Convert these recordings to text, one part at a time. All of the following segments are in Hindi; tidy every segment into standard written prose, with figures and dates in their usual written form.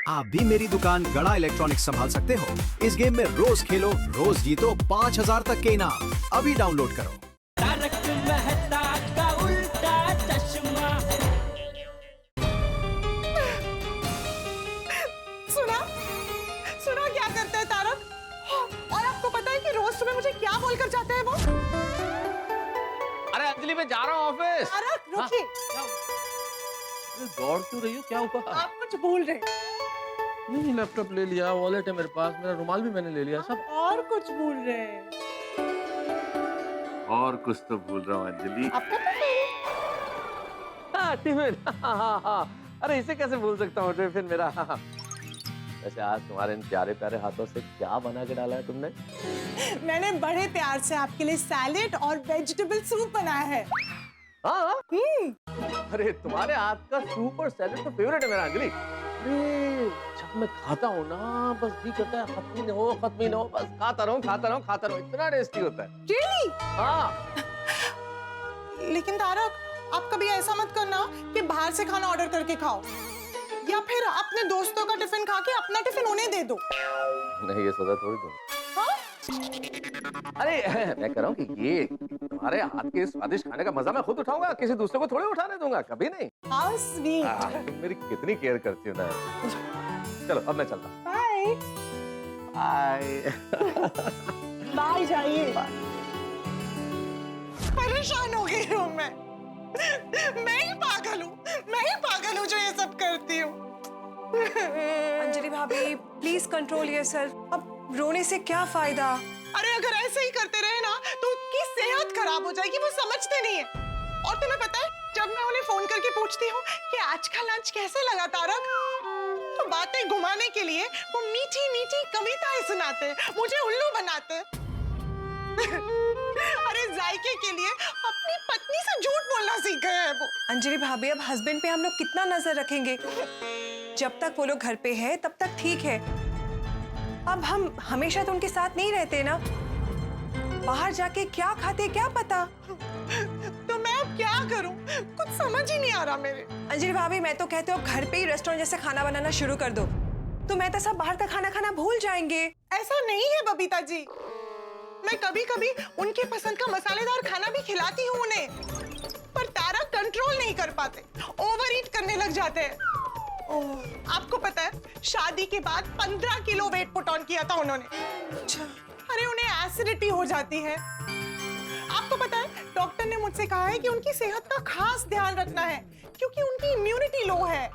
आप भी मेरी दुकान गड़ा इलेक्ट्रॉनिक्स संभाल सकते हो। इस गेम में रोज खेलो, रोज जीतो 5000 तक के इनाम। अभी डाउनलोड करो। तारक मेहता का उल्टा चश्मा। सुना सुना क्या करते हैं तारक? और आपको पता है कि रोज सुबह मुझे क्या बोलकर जाते हैं वो? अरे अंजलि, मैं जा रहा हूँ ऑफिस। तारक रुकिए। दौड़ क्यों रही हो? क्या हुआ? आप कुछ भूल रहे हैं। नहीं, लैपटॉप ले लिया, वॉलेट है मेरे पास, मेरा रुमाल भी मैंने ले लिया सब। और कुछ भूल रहे हैं। और कुछ तो भूल रहा हूँ अंजलि। आपका टिफिन। अरे इसे कैसे भूल सकता हूँ टिफिन मेरा। वैसे आज तुम्हारे इन प्यारे प्यारे हाथों से क्या बना के डाला है तुमने? मैंने बड़े प्यार से आपके लिए सैलेड और वेजिटेबल सूप बनाया है। हाँ। अरे तुम्हारे हाथ का सूप और सैलेड तो फेवरेट है मेरा अंजलि। अरे जब मैं खाता हूँ ना, बस जी करता है खत्म ही ना हो, बस खाता रहूं, इतना टेस्टी होता है। Really? हाँ। लेकिन तारक, आप कभी ऐसा मत करना कि बाहर से खाना ऑर्डर करके खाओ, या फिर अपने दोस्तों का टिफिन खा के अपना टिफिन उन्हें दे दो। नहीं, ये सजा थोड़ी दूँ। हाँ? अरे मैं कह रहा हूँ कि ये तुम्हारे हाथ के स्वादिष्ट खाने का मजा मैं खुद उठाऊंगा, किसी दूसरे को थोड़ी उठाने दूंगा, कभी नहीं। How sweet. तुम मेरी कितनी केयर करती हो ना। चलो अब मैं चलता हूँ। बाय। बाय जाइए। परेशान हो गई हूँ मैं ही पागल हूँ जो ये सब करती हूँ। अंजलि भाभी, प्लीज कंट्रोल योरसेल्फ। अब रोने से क्या फायदा? अरे अगर ऐसे ही करते रहे ना तो उनकी सेहत खराब हो जाएगी, वो समझते नहीं है। और तुम्हें पता है, जब मैं उन्हें फोन करके पूछती हूँ कि आज का लंच कैसे लगा तारक, तो बातें घुमाने के लिए वो मीठी मीठी कविताएं सुनाते हैं, मुझे उल्लू बनाते हैं। अरे जायके के लिए अपनी पत्नी से झूठ बोलना सीख गए हैं वो। अंजलि भाभी, अब हस्बैंड पे हम लोग कितना नजर रखेंगे? जब तक वो लोग घर पे है तब तक ठीक है। अब हम हमेशा तो उनके साथ नहीं रहते ना। बाहर जाके क्या खाते क्या पता। तो मैं अब क्या करूं? कुछ समझ ही नहीं आ रहा मेरे। अंजलि भाभी, मैं तो कहती हूँ घर पे ही रेस्टोरेंट जैसे खाना बनाना शुरू कर दो, तो मैं तो सब बाहर का खाना खाना भूल जाएंगे। ऐसा नहीं है बबीता जी, मैं कभी कभी उनके पसंद का मसालेदार खाना भी खिलाती हूँ उन्हें, पर तारक कंट्रोल नहीं कर पाते, ओवर ईट करने लग जाते हैं। आपको पता है, शादी के बाद 15 किलो वेट पुट ऑन किया था उन्होंने। अच्छा। अरे उन्हें एसिडिटी हो जाती है। आपको पता है, डॉक्टर ने मुझसे कहा है कि उनकी सेहत का खास ध्यान रखना है, क्योंकि उनकी इम्यूनिटी लो है।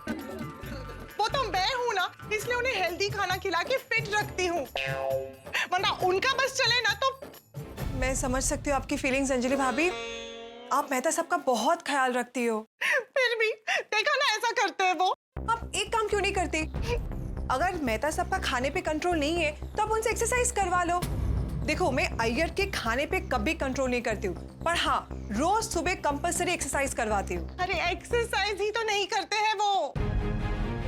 वो तो मैं हूं ना, इसलिए उन्हें हेल्दी खाना खिला के फिट रखती हूँ, वरना उनका बस चले ना तो। मैं समझ सकती हूँ आपकी फीलिंग्स अंजलि भाभी। आप मेहता सबका बहुत ख्याल रखती हो, फिर भी देखा ना ऐसा करते हैं वो। आप एक काम क्यों नहीं करती? अगर मेहता सबका खाने पे कंट्रोल नहीं है तो आप उनसे एक्सरसाइज करवा लो। देखो, मैं अय्यर के खाने पे कभी कंट्रोल नहीं करती हूँ, पर हाँ, रोज सुबह कंपल्सरी एक्सरसाइज करवाती हूँ। अरे एक्सरसाइज ही तो नहीं करते हैं वो,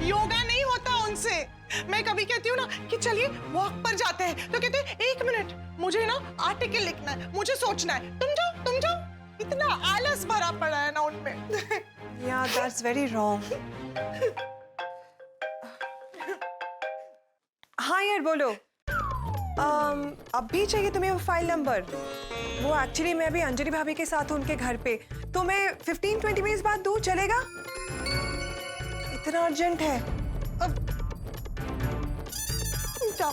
योगा नहीं होता उनसे। मैं कभी कहती हूँ ना कि चलिए वॉक पर जाते हैं, तो कहते हैं 1 मिनट, मुझे ना आर्टिकल लिखना है, मुझे सोचना है। तुम जाओ। इतना आलस भरा पड़ा है ना उनमें। Yeah, that's very wrong. हाँ यार, बोलो। अब भी चाहिए तुम्हें वो फाइल नंबर? वो एक्चुअली मैं अभी अंजलि भाभी के साथ हूँ उनके घर पे, तो मैं 15-20 मिनट बाद दूँ, चलेगा? इतना अर्जेंट है? जाओ।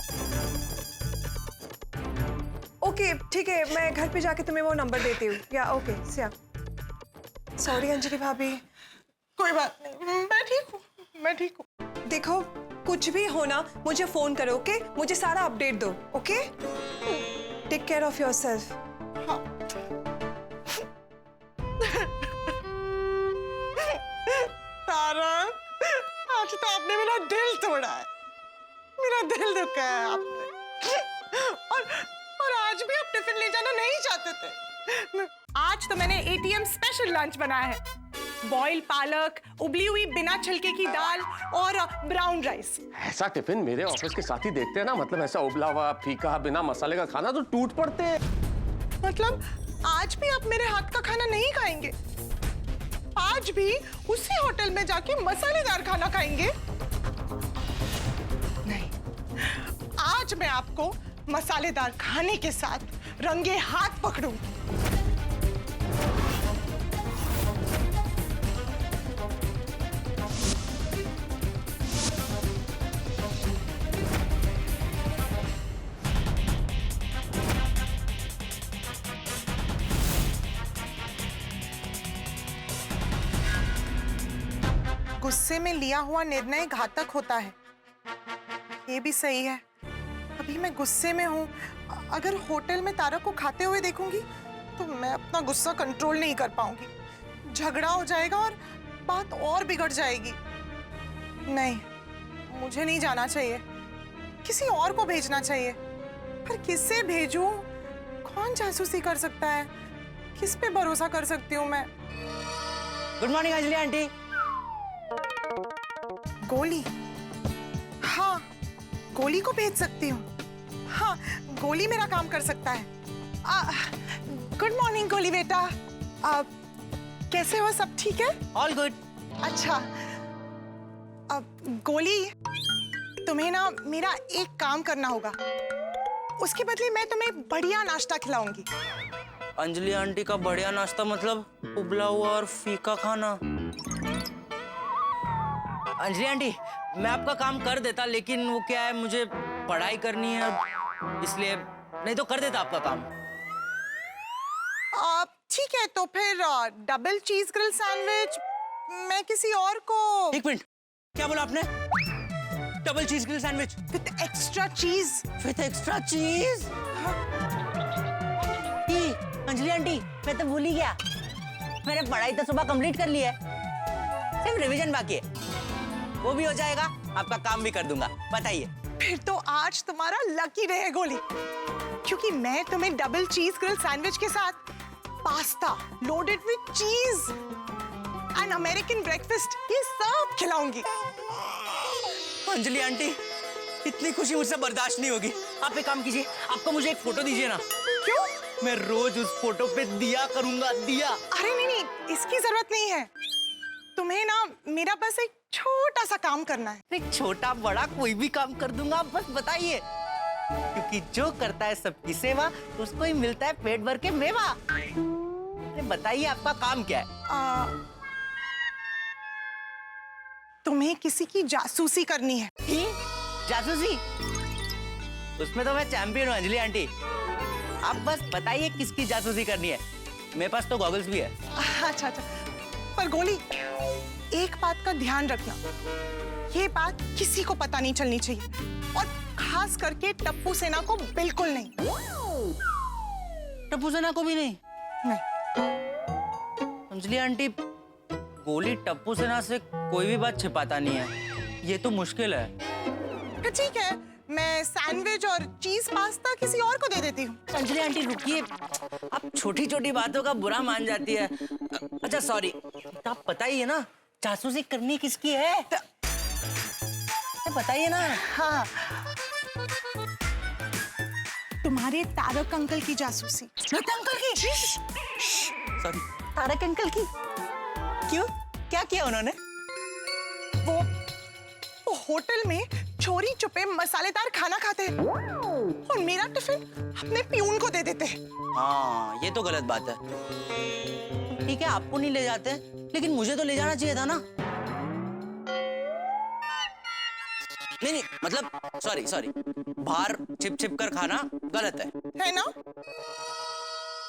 ओके ठीक है, मैं घर पे जाके तुम्हें वो नंबर देती हूँ। या ओके सिया। सॉरी अंजलि भाभी। कोई बात नहीं, मैं ठीक हूँ। देखो, कुछ भी होना मुझे फोन करो, ओके? मुझे सारा अपडेट दो, okay? Take care of yourself. हाँ। तारक, आज तो आपने मेरा दिल तोड़ा है, मेरा दिल दुखा है आपने। और आज भी आप टिफिन ले जाना नहीं चाहते थे। आज तो मैंने एटीएम स्पेशल लंच बनाया है, बॉइल्ड पालक, उबली हुई बिना छिलके की दाल और ब्राउन राइस। ऐसा टिफिन मेरे ऑफिस के साथ ही देखते हैं ना, मतलब ऐसा उबला हुआ फीका बिना मसाले का खाना तो टूट पड़ते हैं। मतलब आज भी आप मेरे हाथ का खाना नहीं खाएंगे? आज भी उसी होटल में जाके मसालेदार खाना खाएंगे? आज मैं आपको मसालेदार खाने के साथ रंगे हाथ पकड़ूं। गुस्से में लिया हुआ निर्णय घातक होता है, ये भी सही है। अभी मैं गुस्से में हूँ, अगर होटल में तारक को खाते हुए देखूंगी तो मैं अपना गुस्सा कंट्रोल नहीं कर पाऊंगी, झगड़ा हो जाएगा और बात और बिगड़ जाएगी। नहीं, मुझे नहीं जाना चाहिए, किसी और को भेजना चाहिए। पर किससे भेजूं? कौन जासूसी कर सकता है? किस पे भरोसा कर सकती हूँ मैं? Good morning Anjali aunty. गोली? हाँ, गोली को भेज सकती हूँ। हाँ, गोली मेरा काम कर सकता है। गुड मॉर्निंग गोली बेटा। कैसे हो? सब ठीक है? All good. अच्छा, गोली, तुम्हें ना मेरा एक काम करना होगा। उसके बदले मैं तुम्हें बढ़िया नाश्ता खिलाऊंगी। अंजलि आंटी का बढ़िया नाश्ता मतलब उबला हुआ और फीका खाना। अंजलि आंटी, मैं आपका काम कर देता, लेकिन वो क्या है, मुझे पढ़ाई करनी है, इसलिए नहीं तो कर देता आपका काम। ठीक है, तो फिर डबल चीज ग्रिल सैंडविच मैं किसी और को। एक मिनट, क्या बोला आपने? Double cheese grill sandwich with extra चीज। विद एक्स्ट्रा चीज? अंजलि आंटी, मैं तो भूल ही गया, मैंने पढ़ाई तो सुबह कंप्लीट कर ली है, सिर्फ रिवीजन बाकी है, वो भी हो जाएगा, आपका काम भी कर दूंगा। बताइए। फिर तो आज तुम्हारा लकी रहे गोली, क्योंकि मैं तुम्हें डबल चीज ग्रिल सैंडविच के साथ पास्ता लोडेड विद चीज एंड अमेरिकन ब्रेकफास्ट ये सब खिलाऊंगी। अंजलि आंटी, इतनी खुशी मुझसे बर्दाश्त नहीं होगी। आप एक काम कीजिए, आपको मुझे एक फोटो दीजिए ना। क्यों? मैं रोज उस फोटो पे दिया करूंगा, दिया। अरे नहीं, इसकी जरूरत नहीं है। तुम्हें ना मेरा बस एक छोटा सा काम करना है। एक छोटा बड़ा कोई भी काम कर दूंगा, बस बताइए, क्योंकि जो करता है सबकी सेवा उसको ही मिलता है पेट भर के मेवा। अरे बताइए, आपका काम क्या है? तुम्हें किसी की जासूसी करनी है। जासूसी? उसमें तो मैं चैंपियन हूँ अंजलि आंटी। आप बस बताइए किसकी जासूसी करनी है, मेरे पास तो गॉगल्स भी है। अच्छा, पर गोली, एक बात का ध्यान रखना, ये बात किसी को पता नहीं चलनी चाहिए, और खास करके टप्पू सेना को बिल्कुल नहीं। टप्पू सेना को भी नहीं? नहीं। अंजलि आंटी, गोली टप्पू सेना से कोई भी बात छिपाता नहीं है, ये तो मुश्किल है। तो ठीक है, मैं सैंडविच और चीज पास्ता किसी और को दे देती हूँ। अंजलि आंटी रुकिए, आप छोटी छोटी बातों का बुरा मान जाती है। अच्छा सॉरी, आप बताइए ना, जासूसी करनी किसकी है? बताइए ना। हाँ, तुम्हारे तारक अंकल की जासूसी। अंकल की? सॉरी, तारक अंकल की? क्यों, क्या किया उन्होंने? वो होटल में चोरी छुपे मसालेदार खाना खाते हैं और मेरा टिफिन अपने पियून को दे देते हैं। हाँ, ये तो गलत बात है। ठीक है, आपको नहीं ले जाते, लेकिन मुझे तो ले जाना चाहिए था ना। नहीं, मतलब सॉरी, बाहर छिप कर खाना गलत है ना?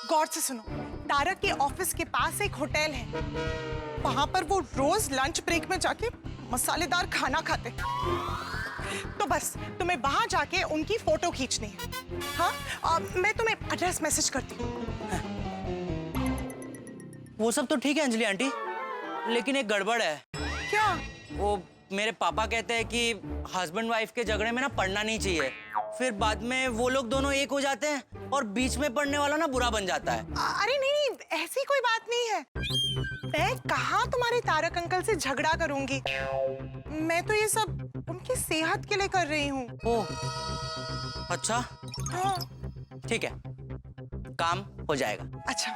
गौर से सुनो, तारक के ऑफिस के पास एक होटल है, वहां पर वो रोज लंच ब्रेक में जाके मसालेदार खाना खाते। तो बस तुम्हें वहां जाके उनकी फोटो खींचनी है। हाँ, मैं तुम्हें एड्रेस मैसेज करती हूँ। वो सब तो ठीक है अंजलि आंटी, लेकिन एक गड़बड़ है। क्या? वो मेरे पापा कहते हैं कि हस्बैंड वाइफ के झगड़े में ना पढ़ना नहीं चाहिए, फिर बाद में वो लोग दोनों एक हो जाते हैं और बीच में पढ़ने वाला ना बुरा बन जाता है। अरे नहीं, ऐसी कोई बात नहीं है। मैं कहाँ तुम्हारे तारक अंकल से झगड़ा करूंगी, मैं तो ये सब उनकी सेहत के लिए कर रही हूँ। ओह, अच्छा। हाँ। ठीक है, काम हो जाएगा। अच्छा,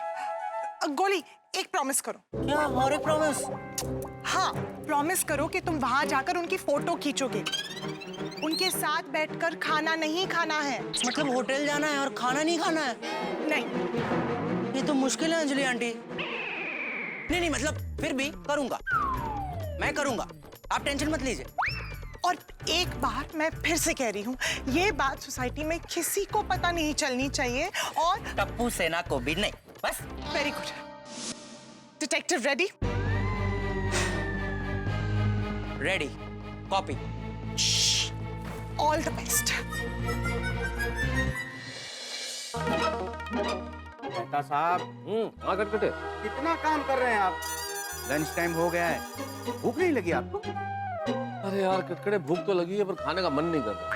गोली, एक प्रॉमिस करो। क्या? और एक प्रॉमिस? हाँ, प्रॉमिस करो कि तुम वहां जाकर उनकी फोटो खींचोगे। उनके साथ बैठकर खाना नहीं खाना है। मतलब होटल जाना है और खाना नहीं खाना है? नहीं। ये तो मुश्किल है अंजलि आंटी। नहीं मतलब फिर भी करूंगा, मैं करूंगा, आप टेंशन मत लीजिए। और एक बात मैं फिर से कह रही हूँ, ये बात सोसाइटी में किसी को पता नहीं चलनी चाहिए। और टप्पू सेना को भी नहीं, बस। Very good. Detective ready? Ready, copy. All the best. Mehta साहब, हाँ कटकटे। कितना काम कर रहे हैं आप? लंच टाइम हो गया है, भूख नहीं लगी आपको? अरे यार कटकटे, भूख तो लगी है पर खाने का मन नहीं कर रहा।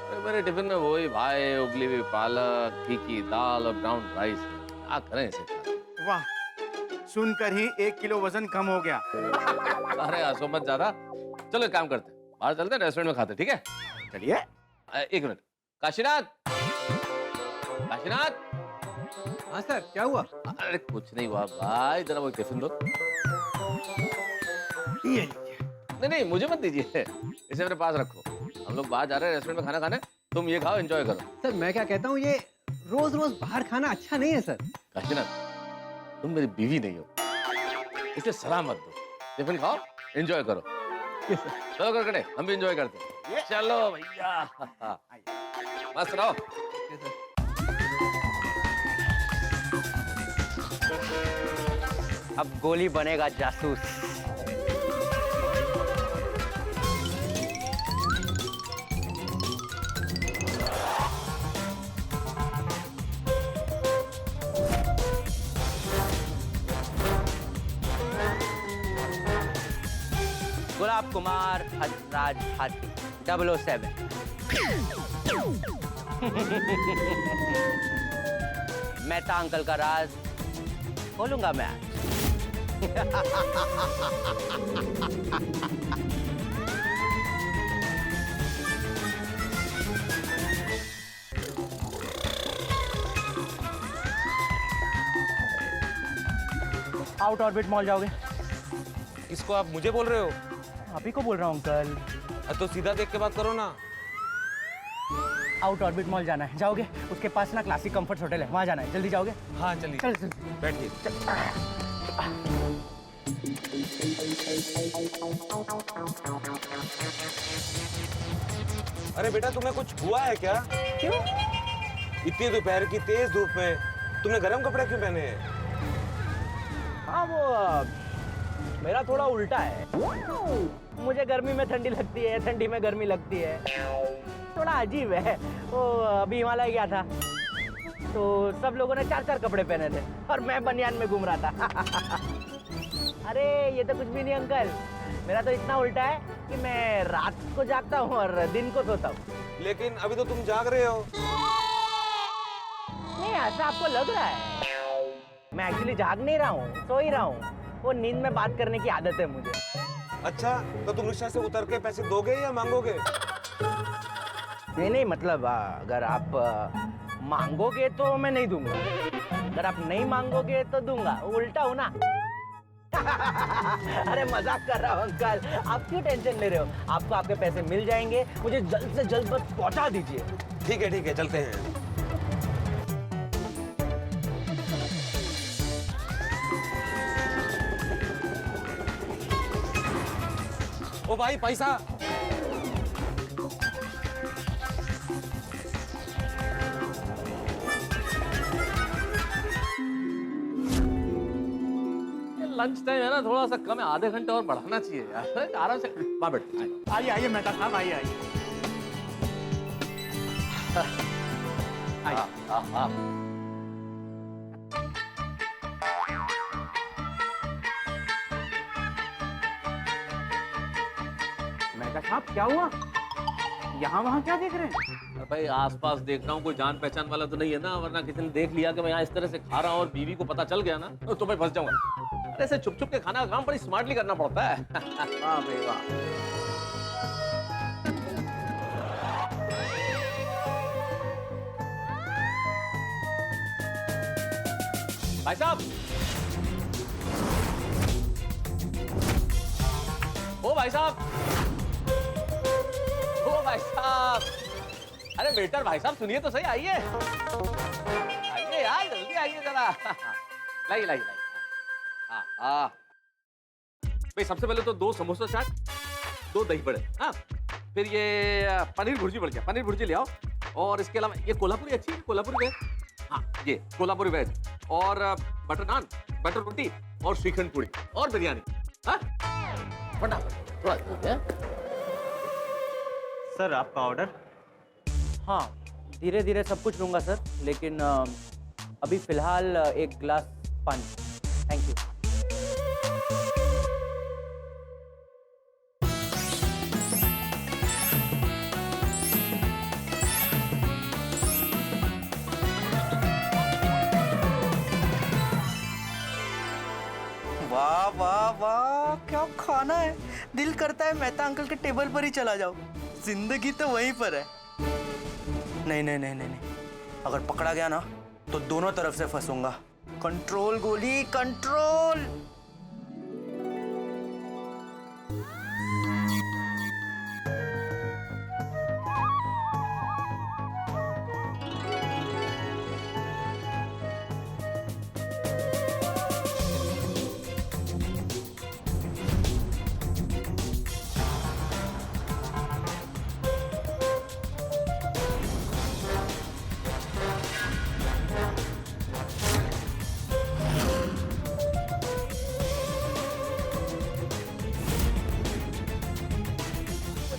अरे मेरे टिफिन में वही भाई, उबली हुई पालक, फीकी दाल और ब्राउन राइस है। क्या करें इसे? वाह, सुनकर ही 1 किलो वजन कम हो गया। अरे हंसो मत ज्यादा। चलो एक काम करते हैं, बाहर चलते हैं, रेस्टोरेंट में खाते, ठीक है? चलिए। एक मिनट, काशीनाथ, काशीनाथ। हाँ सर, क्या हुआ? अरे कुछ नहीं हुआ भाई, जरा वो टिफिन दो। ये नहीं मुझे मत दीजिए, इसे मेरे पास रखो। हम लोग बाहर जा रहे हैं रेस्टोरेंट में खाना खाने, तुम ये खाओ, एंजॉय करो। सर मैं क्या कहता हूँ, ये रोज रोज बाहर खाना अच्छा नहीं है सर। काशीनाथ, तुम मेरी बीवी नहीं हो, इसे सलाह मत दो। टिफिन खाओ, एंजॉय करो। चलो करकटे, हम भी एंजॉय करते हैं। चलो भैया, मस्त रहो। अब गोली बनेगा जासूस। गुलाब कुमार हंसराज हाथी 007। मेहता अंकल का राज खोलूंगा मैं आज। आउट ऑर्बिट मॉल जाओगे? इसको आप मुझे बोल रहे हो? आप ही को बोल रहा हूँ अंकल। तो सीधा देख के बात करो ना। आउट ऑर्बिट मॉल जाना है, जाओगे? उसके पास ना क्लासिक कंफर्ट होटल है, वहाँ जाना है, जल्दी जाओगे? हाँ चलिए, चल बैठिए। अरे बेटा, तुम्हें कुछ हुआ है क्या? क्यों? इतनी दोपहर की तेज धूप में तुमने गर्म कपड़े क्यों पहने हैं? हाँ वो मेरा थोड़ा उल्टा है। मुझे गर्मी में ठंडी लगती है, ठंडी में गर्मी लगती है, थोड़ा अजीब है। वो अभी हिमालय गया था तो सब लोगों ने 4-4 कपड़े पहने थे और मैं बनियान में घूम रहा था। अरे ये तो कुछ भी नहीं अंकल, मेरा तो इतना उल्टा है कि मैं रात को जागता हूँ और दिन को सोता हूँ। लेकिन अभी तो तुम जाग रहे हो। नहीं ऐसा आपको लग रहा है, मैं एक्चुअली जाग नहीं रहा हूँ, सो ही रहा हूँ। वो नींद में बात करने की आदत है मुझे। अच्छा, तो तुम रिक्शा से उतर के पैसे दोगे या मांगोगे? नहीं मतलब अगर आप मांगोगे तो मैं नहीं दूंगा, अगर आप नहीं मांगोगे तो दूंगा। उल्टा हूँ ना। अरे मजाक कर रहा हूँ अंकल, आप क्यों टेंशन ले रहे हो? आपको आपके पैसे मिल जाएंगे, मुझे जल्द से जल्द बस पहुंचा दीजिए। ठीक है, चलते हैं। ओ भाई, पैसा। लंच टाइम है ना, थोड़ा सा कम है, आधे घंटे और बढ़ाना चाहिए यार। आराम से वहाँ बैठो। आइए मेहता साहब, आइए। हाँ। मेहता साहब, क्या हुआ? यहाँ वहाँ क्या देख रहे हैं? अरे भाई आसपास देख रहा हूँ, कोई जान पहचान वाला तो नहीं है ना, वरना किसी ने देख लिया कि मैं यहाँ इस तरह से खा रहा हूँ और बीवी को पता चल गया ना तो मैं फंस जाऊंगा। अरे ऐसे छुप छुप के खाना का काम बड़ी स्मार्टली करना पड़ता है। वाह भाई वाह। भाई साहब, भाई साहब, ओ भाई साहब, अरे वेटर भाई साहब सुनिए तो सही, आइए आइए यार, जल्दी आइए जरा। लाइए लाइए लाइए। हाँ हाँ भाई, सबसे पहले तो 2 समोसा चाट, 2 दही बड़े, हाँ, फिर ये पनीर भुर्जी बढ़ गया, पनीर भुर्जी ले आओ, और इसके अलावा ये कोल्हापुरी अच्छी है, कोल्हापुरी वेज, हाँ ये कोल्हापुरी वेज, और बटर नान, बटर रोटी, और श्रीखंड पूरी, और बिरयानी, हाँ फटाफट थोड़ा जल्दी, हाँ? सर आपका ऑर्डर। हाँ, धीरे धीरे सब कुछ लूँगा सर, लेकिन अभी फिलहाल एक गिलास पानी। Thank you. वाह वाह वाह, क्या खाना है। दिल करता है मेहता अंकल के टेबल पर ही चला जाओ। जिंदगी तो वहीं पर है। नहीं नहीं नहीं नहीं नहीं, अगर पकड़ा गया ना तो दोनों तरफ से फंसूंगा। कंट्रोल गोली कंट्रोल।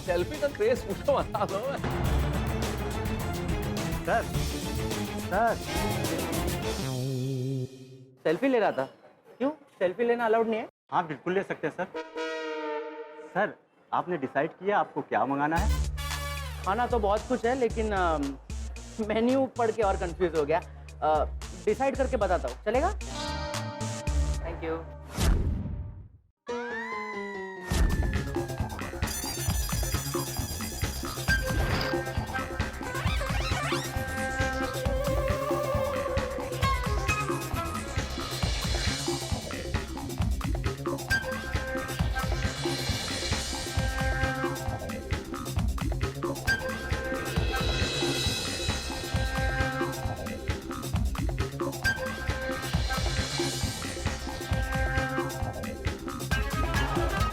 सेल्फी का क्रेज पूछो बता दो। सर सर सेल्फी ले रहा था। क्यों, सेल्फी लेना अलाउड नहीं है? हाँ बिल्कुल ले सकते हैं सर। सर आपने डिसाइड किया आपको क्या मंगाना है? खाना तो बहुत कुछ है, लेकिन मेन्यू पढ़ के और कंफ्यूज हो गया। डिसाइड करके बताता हूँ, चलेगा? Thank you.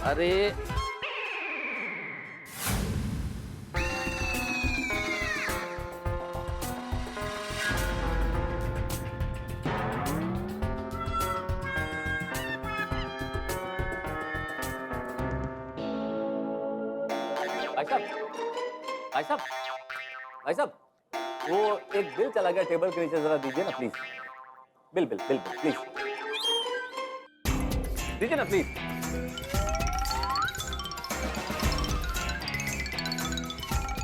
अरे भाई साहब, भाई साहब, भाई साहब, वो एक बिल चला गया टेबल के नीचे, जरा दीजिए ना please. Bill bill bill bill please दीजिए ना प्लीज।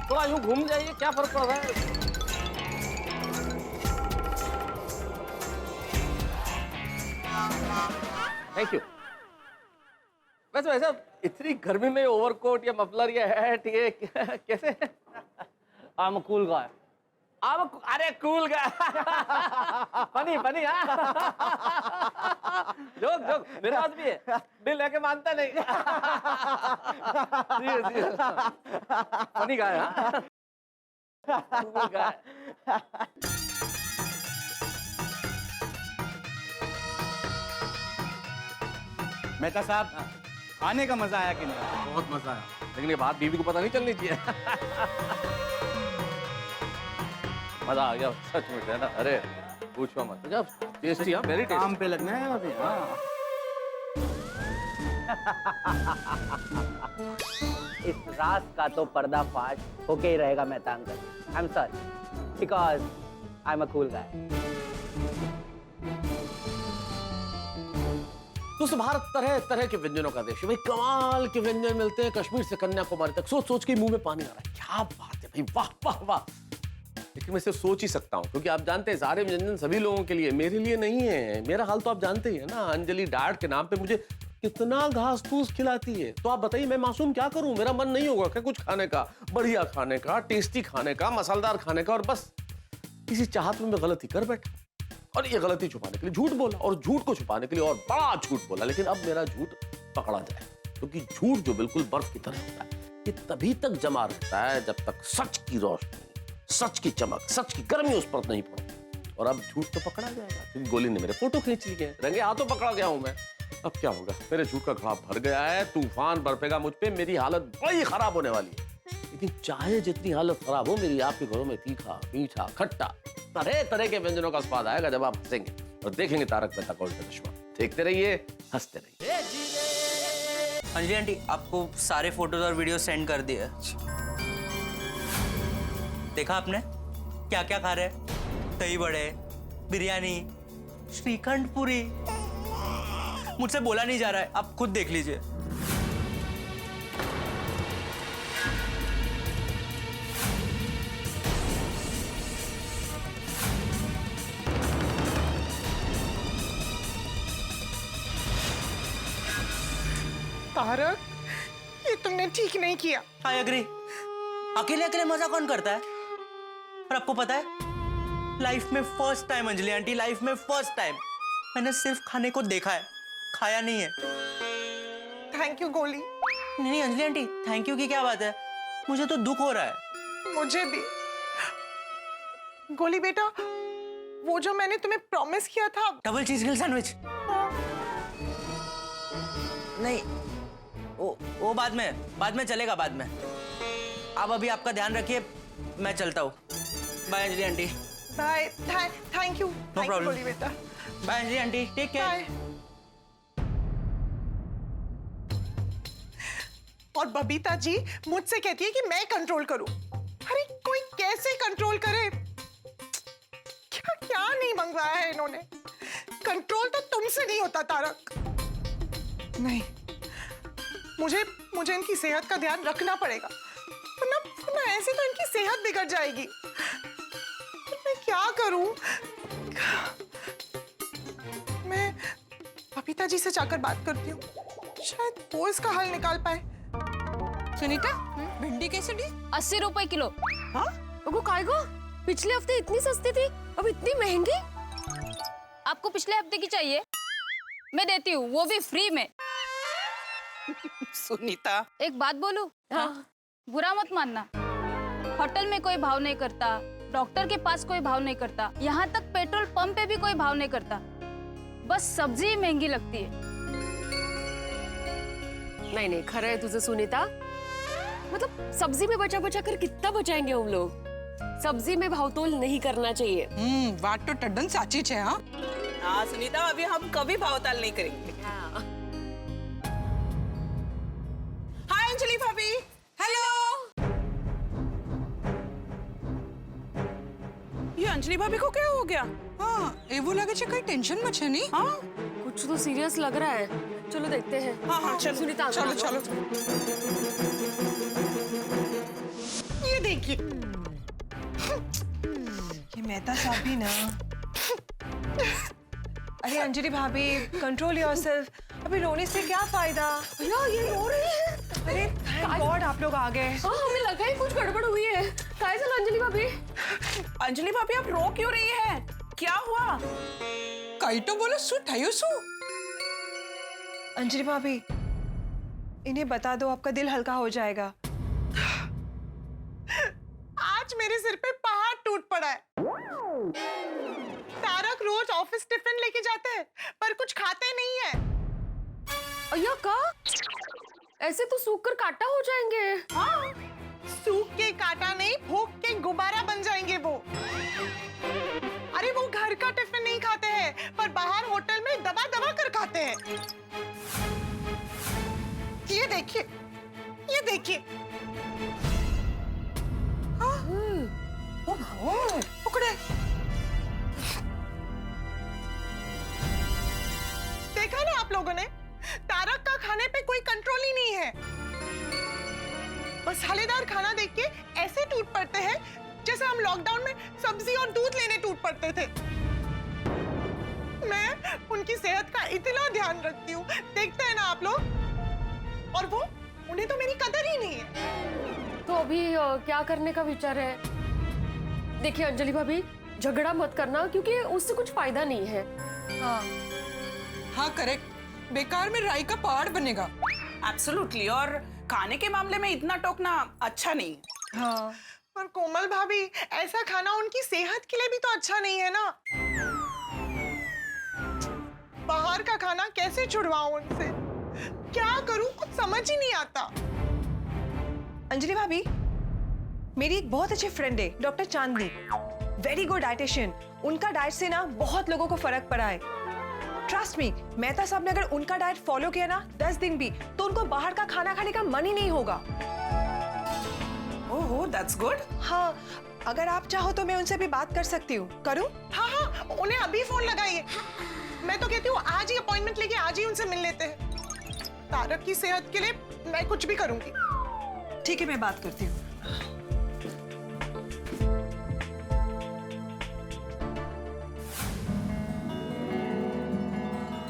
थोड़ा यूं घूम जाइए, क्या फर्क पड़ रहा है? Thank you. वैसे वैसे इतनी गर्मी में ओवरकोट या मफलर या हैट ये कैसे? I'm a cool guy. अरे कूल गाय। फनी फनी, हाँ जोक जोक मेरे पास भी है, बिल लेके मानता नहीं। फनी गाय, हाँ कूल गाय। मेहता साहब, खाने का मजा आया कि नहीं? बहुत मजा आया, लेकिन ये बात बीवी को पता नहीं चलनी चाहिए। मजा आ गया सच में, है ना? अरे पूछो मत, जब टेस्टी, हाँ वेरी टेस्टी। काम पे लगना है अभी। हाँ इस राज का तो पर्दाफाश होके ही रहेगा Mehta uncle. I am sorry because I am a cool guy. तो भारत तरह तरह के व्यंजनों का देश है भाई, कमाल के व्यंजन मिलते हैं कश्मीर से कन्याकुमारी तक। सोच सोच के मुंह में पानी आ रहा है, क्या बात है भाई, वाह वाह वाह। लेकिन मैं सिर्फ सोच ही सकता हूँ, क्योंकि आप जानते हैं सारे व्यंजन सभी लोगों के लिए, मेरे लिए नहीं है। मेरा हाल तो आप जानते ही है ना, अंजलि डाइट के नाम पे मुझे कितना घास फूस खिलाती है। तो आप बताइए मैं मासूम क्या करूं? मेरा मन नहीं होगा क्या कुछ खाने का, बढ़िया खाने का, टेस्टी खाने का, मसालेदार खाने का? और बस किसी चाहत में मैं गलती कर बैठा, और ये गलती छुपाने के लिए झूठ बोला, और झूठ को छुपाने के लिए और बड़ा झूठ बोला। लेकिन अब मेरा झूठ पकड़ा जाए, क्योंकि झूठ जो बिल्कुल बर्फ की तरह होता है, ये तभी तक जमा रहता है जब तक सच की रोशनी, सच की चमक, सच की गर्मी उस पर नहीं पड़ती। और अब झूठ तो पकड़ा जाएगा, क्योंकि गोली ने मेरे फोटो खींच लिए, रंगे हाथों पकड़ा गया हूं मैं। अब क्या होगा? मेरे झूठ का घड़ा भर गया है, तूफान बरपेगा मुझ पे, मेरी हालत बड़ी खराब होने वाली है। लेकिन चाहे जितनी हालत खराब हो, मेरी आपके घरों में तीखा, मीठा, खट्टा, तरह तरह के व्यंजनों का स्वाद आएगा जब आप हंसेंगे और देखेंगे तारक मेहता का उल्टा चश्मा। देखते रहिए, हंसते रहिए। अंजलि आंटी, आपको सारे फोटोज और वीडियो सेंड कर दिए। देखा आपने क्या क्या खा रहे? दही बड़े, बिरयानी, श्रीखंड पूरी। मुझसे बोला नहीं जा रहा है, आप खुद देख लीजिए। तारक, ये तुमने ठीक नहीं किया। I agree. अकेले अकेले मजा कौन करता है? और आपको पता है, लाइफ में first time Anjali aunty, life में फर्स्ट टाइम मैंने सिर्फ खाने को देखा है, खाया नहीं है। थैंक यू गोली। नहीं अंजलि आंटी, थैंक यू की क्या बात है? मुझे तो दुख हो रहा है। मुझे भी। गोली बेटा, वो जो मैंने तुम्हें प्रॉमिस किया था। Double cheese grill sandwich? नहीं, वो बाद में चलेगा, बाद में। आप अभी आपका ध्यान रखिए, मैं चलता हूँ। Bye Anjali aunty. Bye. Thank you. No problem Goli बेटा। Bye Anjali aunty, take care. Bye. और बबीता जी मुझसे कहती है कि मैं कंट्रोल करूं। अरे कोई कैसे कंट्रोल करे? क्या क्या नहीं मंगवाया है इन्होंने? कंट्रोल तो तुमसे नहीं होता तारक। नहीं, मुझे इनकी सेहत का ध्यान रखना पड़ेगा, वरना ऐसे तो इनकी सेहत बिगड़ जाएगी। मैं क्या करूं? मैं बबीता जी से जाकर बात करती हूँ, शायद वो इसका हल निकाल पाए। सुनीता, भिंडी कैसे दी? 80 रुपए किलो। हाँ? वो काय गो? पिछले हफ्ते इतनी सस्ती थी, अब इतनी महंगी। आपको पिछले हफ्ते की चाहिए? मैं देती हूँ, वो भी फ्री में। सुनीता, एक बात बोलूं? हाँ। बुरा मत मानना, होटल में कोई भाव नहीं करता, डॉक्टर के पास कोई भाव नहीं करता, यहाँ तक पेट्रोल पंप पे भी कोई भाव नहीं करता। बस सब्जी ही महंगी लगती है। नहीं, खरा है तुझे सुनीता। मतलब सब्जी में बचा बचा कर कितना बचाएंगे हम लोग? सब्जी में भावतोल नहीं करना चाहिए। बात तो टड्डन साची है। हाँ सुनीता, अभी हम कभी भावताल नहीं करेंगे। हाय अंजलि भाभी। हेलो। ये अंजलि भाभी को क्या हो गया? हाँ, वो लगे कहीं टेंशन में है नहीं? हाँ, कुछ तो सीरियस लग रहा है। चलो देखते हैं। हाँ चलो सुनीता, चलो। ये देखिए, ये मेहता साहब भी ना। अरे अंजलि भाभी, कंट्रोल योरसेल्फ। अभी रोने से क्या फायदा? भैया ये रो रही है। अरे थैंक गॉड आप लोग आ गए। हाँ, हमें लगा ही कुछ गड़बड़ हुई है। काय चल अंजलि भाभी? अंजलि भाभी आप रो क्यों रही है? क्या हुआ? कई तो बोलो सु ठयो सु। अंजलि भाभी, इन्हें बता दो, आपका दिल हल्का हो जाएगा। आज मेरे सिर पे पहाड़ टूट पड़ा है। तारक रोज ऑफिस टिफिन लेके जाते हैं, पर कुछ खाते नहीं है। अय्या का? ऐसे तो सूख कर काटा हो जाएंगे। हाँ, सूख के काटा नहीं, भूख के गुब्बारा बन जाएंगे वो। अरे वो घर का टिफिन नहीं खाते हैं, पर बाहर होटल में दबा दबा कर खाते हैं। ये देखिए, ये देखिए। पकड़े। देखा ना आप लोगों ने, तारक का खाने पे कोई कंट्रोल ही नहीं है। मसालेदार खाना देख के ऐसे टूट पड़ते हैं जैसे हम लॉकडाउन में सब्जी और दूध लेने टूट पड़ते थे। मैं उनकी सेहत का इतना ध्यान रखती हूँ, देखते हैं ना आप लोग। और वो, उन्हें तो मेरी कदर ही नहीं है। तो अभी क्या करने का विचार है? देखिए अंजलि भाभी, झगड़ा मत करना, क्योंकि उससे कुछ फायदा नहीं है। हाँ करेक्ट। बेकार में राई का पहाड़ बनेगा। एब्सोल्युटली, और खाने के मामले में इतना टोकना अच्छा नहीं। हाँ पर कोमल भाभी, ऐसा खाना उनकी सेहत के लिए भी तो अच्छा नहीं है ना। बाहर का खाना कैसे छुड़वाऊं उनसे, क्या करूं, कुछ समझ ही नहीं आता। अंजलि भाभी, मेरी एक बहुत अच्छी फ्रेंड है डॉक्टर चांदनी, वेरी गुड डाइटिशियन। उनका डाइट से ना बहुत लोगों को फर्क पड़ा है। ट्रस्ट मी, मेहता साहब ने अगर उनका डाइट फॉलो किया ना 10 दिन भी, तो उनको बाहर का खाना खाने का मन ही नहीं होगा। ओह, दैट्स गुड। हाँ, अगर आप चाहो तो मैं उनसे भी बात कर सकती हूँ। करूँ? हाँ हाँ, उन्हें अभी फोन लगाइए। मैं तो कहती हूँ आज ही अपॉइंटमेंट लेके आज ही उनसे मिल लेते हैं। तारक की सेहत के लिए मैं कुछ भी करूंगी। ठीक है, मैं बात करती हूँ।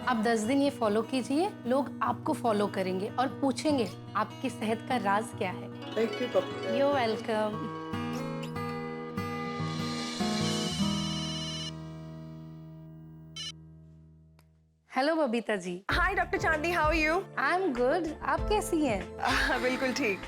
आप 10 दिन ये फॉलो कीजिए, लोग आपको फॉलो करेंगे और पूछेंगे आपकी सेहत का राज क्या है। Thank you doctor. You welcome. Hello Babita ji. Hi doctor Chandni, how are you? I am good. आप कैसी हैं? बिल्कुल ठीक।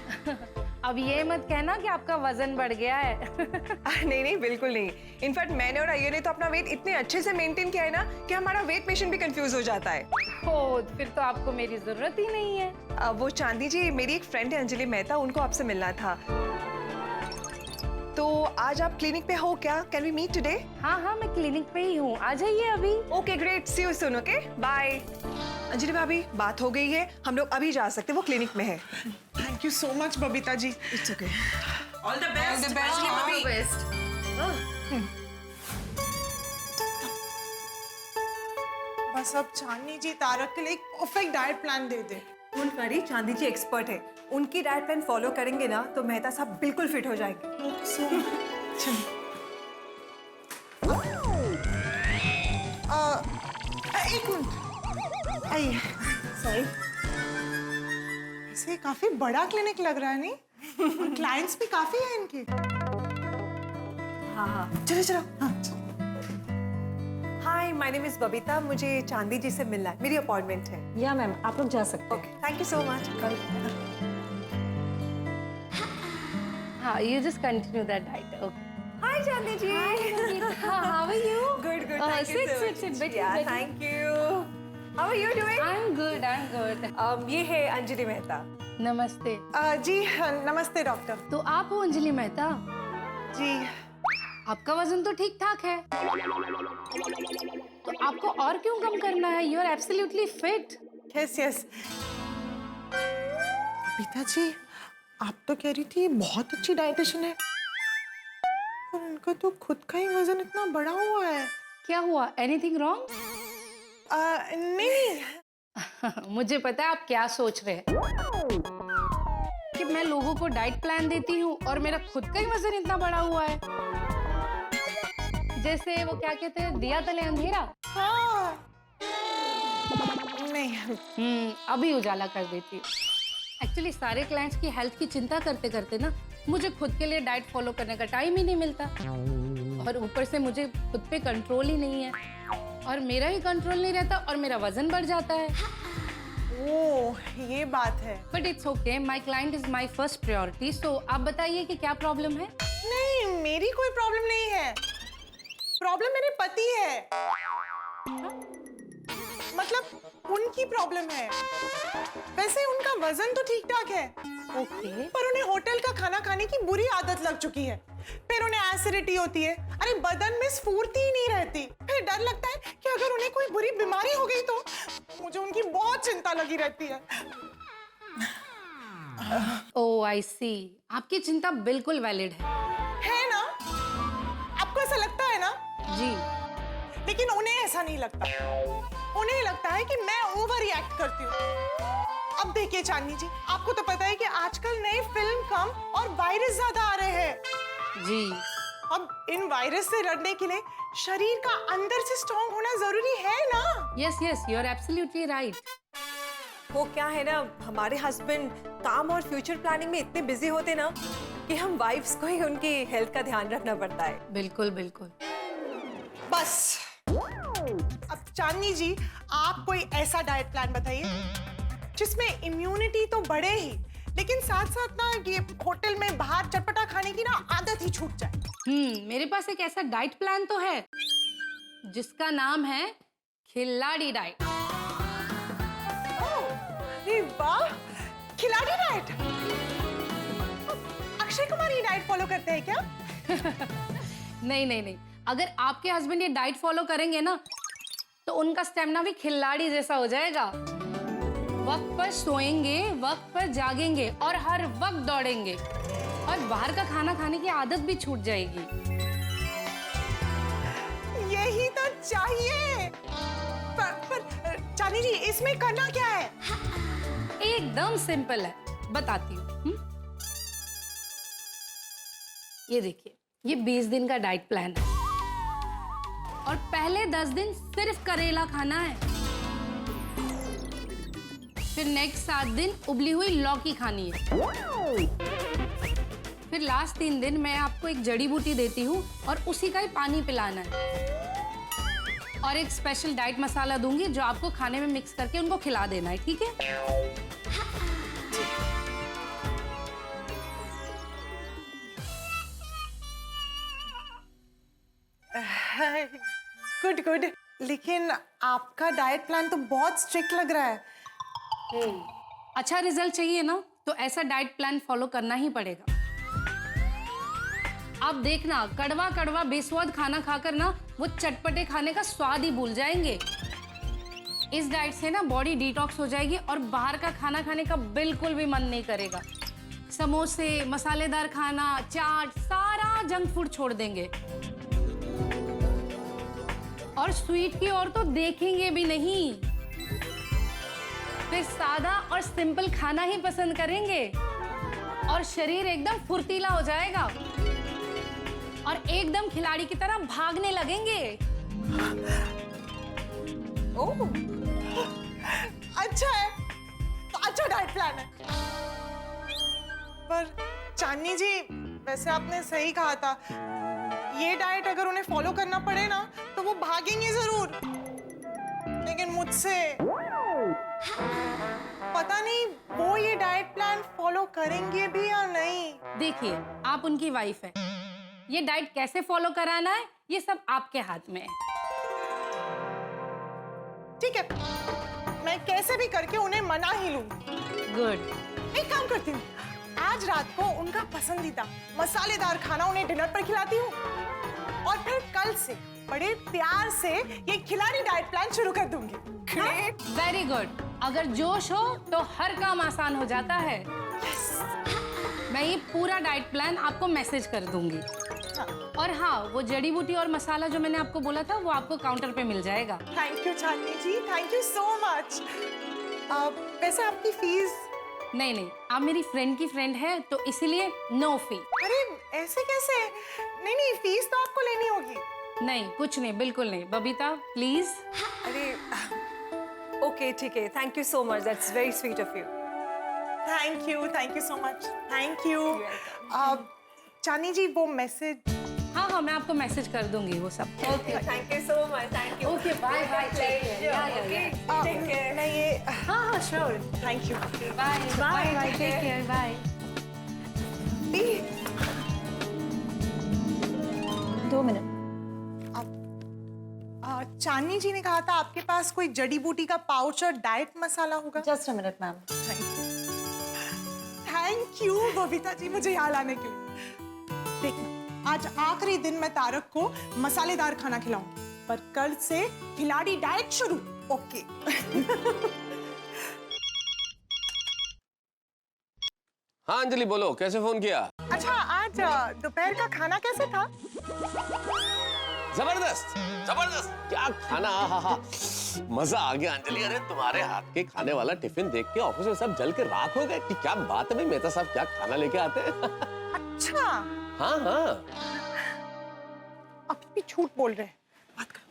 अब ये मत कहना कि आपका वजन बढ़ गया है। नहीं नहीं, बिल्कुल नहीं। इनफैक्ट मैंने और आइयो ने तो अपना वेट इतने अच्छे से मेंटेन किया है ना कि हमारा वेट पेशेंट भी कंफ्यूज हो जाता है। ओ, फिर तो आपको मेरी जरूरत ही नहीं है। वो चांदी जी, मेरी एक फ्रेंड है अंजलि मेहता, उनको आपसे मिलना था। तो आज आप क्लिनिक पे हो क्या? Can we meet today? हाँ हाँ, मैं क्लिनिक पे ही हूँ, आ जाइए अभी। Okay great, see you soon. Okay bye. Anjali भाभी, बात हो गई है, हम लोग अभी जा सकते हैं, वो क्लिनिक में है। Thank you so much Babita ji. It's okay. All the best. बस अब चांदनी जी तारक के लिए एक परफेक्ट डाइट प्लान दे दे। Don't worry, Chandi ji expert है। उनकी डाइट प्लान फॉलो करेंगे ना तो मेहता साहब बिल्कुल फिट हो जाएंगे। एक मिनट, आइए। सॉरी, इसे काफी बड़ा क्लिनिक लग रहा है नहीं? और क्लाइंट्स भी काफी हैं इनके। हाँ हाँ, चलो चलो। हाँ। हाय, माय नेम इज बबीता, मुझे चांदी जी से मिलना है, मेरी अपॉइंटमेंट है। या मैम, आप लोग जा सकते हैं। Okay, thank you so much. हाँ, you just continue that diet. Okay. हाय चांदी जी। How are you? Good, good. Thank you so much. Sit. Yeah, thank you. How are you doing? I'm good. ये है अंजलि मेहता। नमस्ते। जी नमस्ते डॉक्टर। तो आप हो अंजलि मेहता? जी। आपका वजन तो ठीक ठाक है, तो आपको और क्यों कम करना है? You are absolutely fit. Yes yes. Babita ji, आप तो कह रही थी बहुत अच्छी डाइटिशियन है, पर उनका तो खुद का ही वजन इतना बड़ा हुआ है। क्या हुआ? Anything wrong? नहीं। मुझे पता है आप क्या सोच रहे हैं कि मैं लोगों को डाइट प्लान देती हूँ और मेरा खुद का ही वजन इतना बड़ा हुआ है। जैसे वो क्या कहते हैं, दिया तले अंधेरा। हाँ। नहीं। अभी उजाला कर देती हूँ। एक्चुअली सारे क्लाइंट्स की हेल्थ की चिंता करते करते ना मुझे खुद के लिए डाइट फॉलो करने का टाइम ही नहीं मिलता, और ऊपर से मुझे खुद पे कंट्रोल ही नहीं है, और मेरा ही कंट्रोल नहीं रहता और मेरा वजन बढ़ जाता है। ओह, ये बात है। But it's okay, my client is my first priority. So आप बताइए कि क्या प्रॉब्लम है? नहीं, मेरी कोई प्रॉब्लम नहीं है। प्रॉब्लम मेरे पति है। मतलब उनकी प्रॉब्लम है। वैसे उनका वजन तो ठीक ठाक है, ओके, पर उन्हें होटल का खाना खाने की बुरी आदत लग चुकी है। फिर उन्हें एसिडिटी होती है, अरे बदन में स्फूर्ति ही नहीं रहती। फिर डर लगता है कि अगर उन्हें कोई बुरी बीमारी हो गई तो मुझे उनकी बहुत चिंता लगी रहती है। ओह आई सी, आपकी चिंता बिल्कुल वैलिड है ना? आपको ऐसा लगता है ना? जी। लेकिन उन्हें ऐसा नहीं लगता। उन्हें लगता है कि मैं ओवर रिएक्ट करती हूँ। अब देखिए चांदनी जी, आपको तो पता है कि आजकल नए फिल्म कम और वायरस ज्यादा आ रहे हैं। जी। अब इन वायरस से लड़ने के लिए शरीर का अंदर से स्ट्रॉन्ग होना जरूरी है ना? Yes yes, you are absolutely right. वो क्या है ना, हमारे हस्बैंड काम और फ्यूचर प्लानिंग में इतने बिजी होते ना कि हम वाइफ्स को ही उनकी हेल्थ का ध्यान रखना पड़ता है। बिल्कुल बिल्कुल। बस अब चांदनी जी, आप कोई ऐसा डाइट प्लान बताइए जिसमें इम्यूनिटी तो बढ़े ही, लेकिन साथ साथ ना ये होटल में बाहर चटपटा खाने की ना आदत ही छूट जाए। मेरे पास एक ऐसा डाइट प्लान तो है जिसका नाम है खिलाड़ी डाइट। अरे वाह, खिलाड़ी डाइट। अक्षय कुमार ये डाइट फॉलो करते हैं क्या? नहीं नहीं नहीं, अगर आपके हस्बैंड ये डाइट फॉलो करेंगे ना तो उनका स्टेमिना भी खिलाड़ी जैसा हो जाएगा। वक्त पर सोएंगे, वक्त पर जागेंगे और हर वक्त दौड़ेंगे, और बाहर का खाना खाने की आदत भी छूट जाएगी। यही तो चाहिए। पर चानी जी, इसमें करना क्या है? एकदम सिंपल है, बताती हूँ। ये देखिए, ये 20 दिन का डाइट प्लान है और पहले 10 दिन सिर्फ करेला खाना है। फिर नेक्स्ट 7 दिन उबली हुई लौकी खानी है। फिर लास्ट 3 दिन मैं आपको एक जड़ी बूटी देती हूँ और उसी का ही पानी पिलाना है। और एक स्पेशल डाइट मसाला दूंगी जो आपको खाने में मिक्स करके उनको खिला देना है, ठीक है? गुड गुड, लेकिन आपका डाइट प्लान तो बहुत स्ट्रिक्ट लग रहा है। अच्छा रिजल्ट चाहिए ना तो ऐसा डाइट प्लान फॉलो करना ही पड़ेगा। आप देखना, कड़वा कड़वा बेस्वाद खाना खाकर ना वो चटपटे खाने का स्वाद ही भूल जाएंगे। इस डाइट से ना बॉडी डिटॉक्स हो जाएगी और बाहर का खाना खाने का बिल्कुल भी मन नहीं करेगा। समोसे, मसालेदार खाना, चाट, सारा जंक फूड छोड़ देंगे और स्वीट की ओर तो देखेंगे भी नहीं। फिर सादा और सिंपल खाना ही पसंद करेंगे और शरीर एकदम फुर्तीला हो जाएगा और एकदम खिलाड़ी की तरह भागने लगेंगे। ओह, अच्छा है, तो अच्छा डाइट प्लान है। पर चांदनी जी, वैसे आपने सही कहा था, ये डाइट अगर उन्हें फॉलो करना पड़े ना तो वो भागेंगे जरूर, लेकिन मुझसे पता नहीं वो ये डाइट प्लान फॉलो करेंगे भी या नहीं। देखिए, आप उनकी वाइफ है, ये डाइट कैसे फॉलो कराना है ये सब आपके हाथ में है। ठीक है, मैं कैसे भी करके उन्हें मना ही लूंगी। गुड। एक काम करती हूँ, आज रात को उनका पसंदीदा मसालेदार खाना उन्हें डिनर पर खिलाती हूँ और फिर कल से बड़े प्यार से ये खिलाड़ी डाइट प्लान शुरू कर दूंगी। Great, very good. अगर जोश हो तो हर काम आसान हो जाता है। मैं ये पूरा डाइट प्लान आपको मैसेज कर दूंगी। और हाँ, वो जड़ी बूटी और मसाला जो मैंने आपको बोला था वो आपको काउंटर पे मिल जाएगा। Thank you Chandni ji, thank you so much. वैसे आपकी फीस? नहीं नहीं, आप मेरी फ्रेंड की फ्रेंड है तो इसीलिए नो फी। अरे ऐसे कैसे? नहीं नहीं, फीस तो आपको लेनी होगी। नहीं, कुछ नहीं, बिल्कुल नहीं। बबीता प्लीज। अरे ओके, ठीक है, thank you so much, that's very sweet of you. Thank you so much, thank you. Chandni ji, वो मैसेज? हाँ हाँ, मैं आपको मैसेज कर दूंगी वो सब। Okay, thank you so much, thank you. Okay, bye bye, take care. मैं ये, हाँ sure, thank you. Bye bye, take care, bye. 2 minute. Chandni ji ने कहा था आपके पास कोई जड़ी बूटी का पाउच और डाइट मसाला होगा। Just a minute ma'am. Thank you Babita ji, मुझे यहाँ लाने के लिए। देखना, आज आखिरी दिन मैं तारक को मसालेदार खाना खिलाऊंगी, पर कल से खिलाड़ी डाइट शुरू। ओके। हाँ अंजलि, बोलो, कैसे फोन किया? अच्छा, आज दोपहर का खाना कैसे था? जबरदस्त जबरदस्त, क्या खाना, हा मजा आ गया अंजलि। अरे तुम्हारे हाथ के खाने वाला टिफिन देख के ऑफिस में सब जल के राख हो गए कि क्या बात है भाई, मेहता साहब क्या खाना लेके आते हैं। अच्छा। हाँ हाँ, अब भी झूठ बोल रहे हैं। बात करो।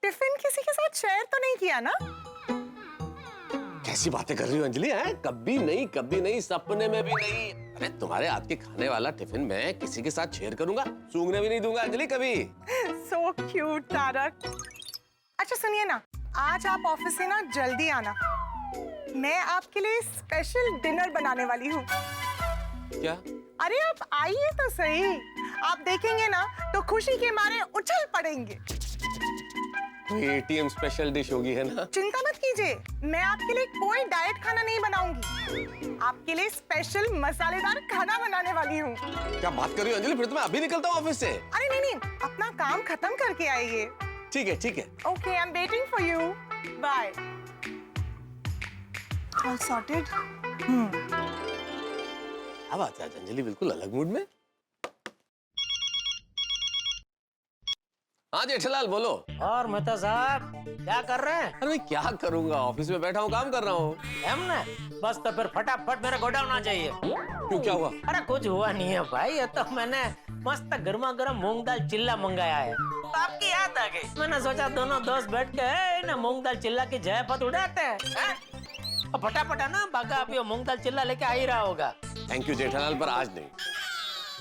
टिफिन किसी के साथ शेयर तो नहीं किया ना? कैसी बातें कर रही हो अंजलि? है कभी नहीं, कभी नहीं, सपने में भी नहीं। अरे तुम्हारे हाथ के खाने वाला टिफिन मैं किसी के साथ शेयर करूंगा? सूंघने भी नहीं दूंगा अंजलि कभी। So cute Tarak. अच्छा सुनिए ना, आज आप ऑफिस से ना जल्दी आना, मैं आपके लिए स्पेशल डिनर बनाने वाली हूँ। क्या? अरे आप आइए तो सही, आप देखेंगे ना तो खुशी के मारे उछल पड़ेंगे। एटीएम स्पेशल डिश होगी है ना? चिंता मत कीजिए, मैं आपके लिए कोई डाइट खाना नहीं बनाऊंगी, आपके लिए स्पेशल मसालेदार खाना बनाने वाली हूँ। क्या बात कर रही हो अंजलि? फिर तो मैं अभी निकलता हूँ ऑफिस से। अरे नहीं नहीं, अपना काम खत्म करके आइए। ठीक है ठीक है। Okay, I am waiting for you. Bye. All sorted. अब आता है अंजलि बिल्कुल अलग मूड में। हाँ जेठालाल बोलो। और मेहता साहब क्या कर रहे हैं? अरे मैं क्या करूंगा, ऑफिस में बैठा हूँ, काम कर रहा हूँ। हमने बस तो फिर फटाफट मेरे गोडाउन आ जाइए। क्यों, क्या हुआ? अरे कुछ हुआ नहीं है भाई, ये तो मैंने मस्त गर्मा गर्म मूंग दाल चिल्ला मंगाया है, तो आपकी याद आ गई। मैंने सोचा दोनों दोस्त बैठ के ना मूंग दाल चिल्ला की जयपत उड़ाते हैं। फटाफट है ना, बागा अभी मूंग दाल चिल्ला लेके आ ही रहा होगा। थैंक यू जेठालाल, पर आज नहीं।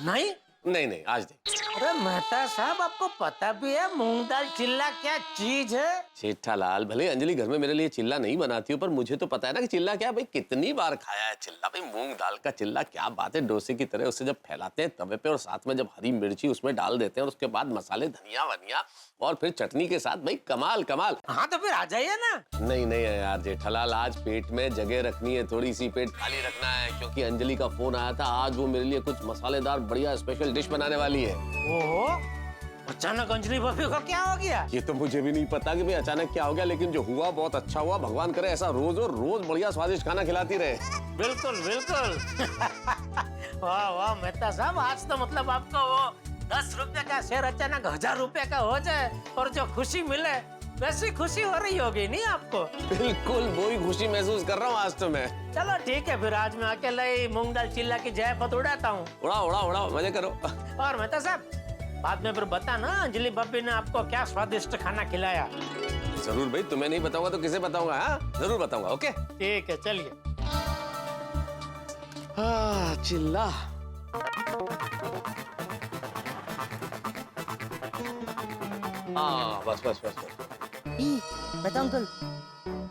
नहीं नहीं नहीं आज नहीं। अरे मेहता साहब आपको पता भी है मूंग दाल चिल्ला क्या चीज है? जेठालाल भले अंजलि घर में मेरे लिए चिल्ला नहीं बनाती हो, पर मुझे तो पता है ना कि चिल्ला क्या है। भाई कितनी बार खाया है चिल्ला। भाई मूंग दाल का चिल्ला क्या बात है, डोसे की तरह उसे जब फैलाते हैं तवे पे और साथ में जब हरी मिर्ची उसमें डाल देते हैं और उसके बाद मसाले धनिया वनिया और फिर चटनी के साथ, भाई कमाल कमाल। हाँ तो फिर आ जाइए ना। नहीं नहीं यार जेठालाल, आज पेट में जगह रखनी है, थोड़ी सी पेट खाली रखना है, क्योंकि अंजलि का फोन आया था। आज वो मेरे लिए कुछ मसालेदार बढ़िया स्पेशल डिश बनाने वाली है। ओहो, अचानक अंजलि भाभी को क्या हो गया? ये तो मुझे भी नहीं पता कि भाई अचानक क्या हो गया, लेकिन जो हुआ बहुत अच्छा हुआ। भगवान करे ऐसा रोज और रोज बढ़िया स्वादिष्ट खाना खिलाती रहे। बिल्कुल बिल्कुल। वाह वाह मेहता साहब, आज तो मतलब आपको वो 10 रुपए का शेयर अचानक 1000 रुपए का हो जाए और जो खुशी मिले वैसी खुशी हो रही होगी नहीं आपको? बिल्कुल वही खुशी महसूस कर रहा हूँ आज तो मैं। चलो ठीक है, फिर आज मैं अकेले ही मूंग दाल चिल्ला की जयपत उड़ाता हूँ। उड़ाओ उड़ाओ उड़ाओ, मजे करो। और मेहता साहब बाद में फिर बता ना अंजलि भाभी ने आपको क्या स्वादिष्ट खाना खिलाया। जरूर भाई, तुम्हें नहीं बताऊंगा तो किसे बताऊंगा? हाँ जरूर बताऊंगा। ओके ठीक है चलिए। हाँ चिल्ला। हाँ बस बस बस बस। मेहता अंकल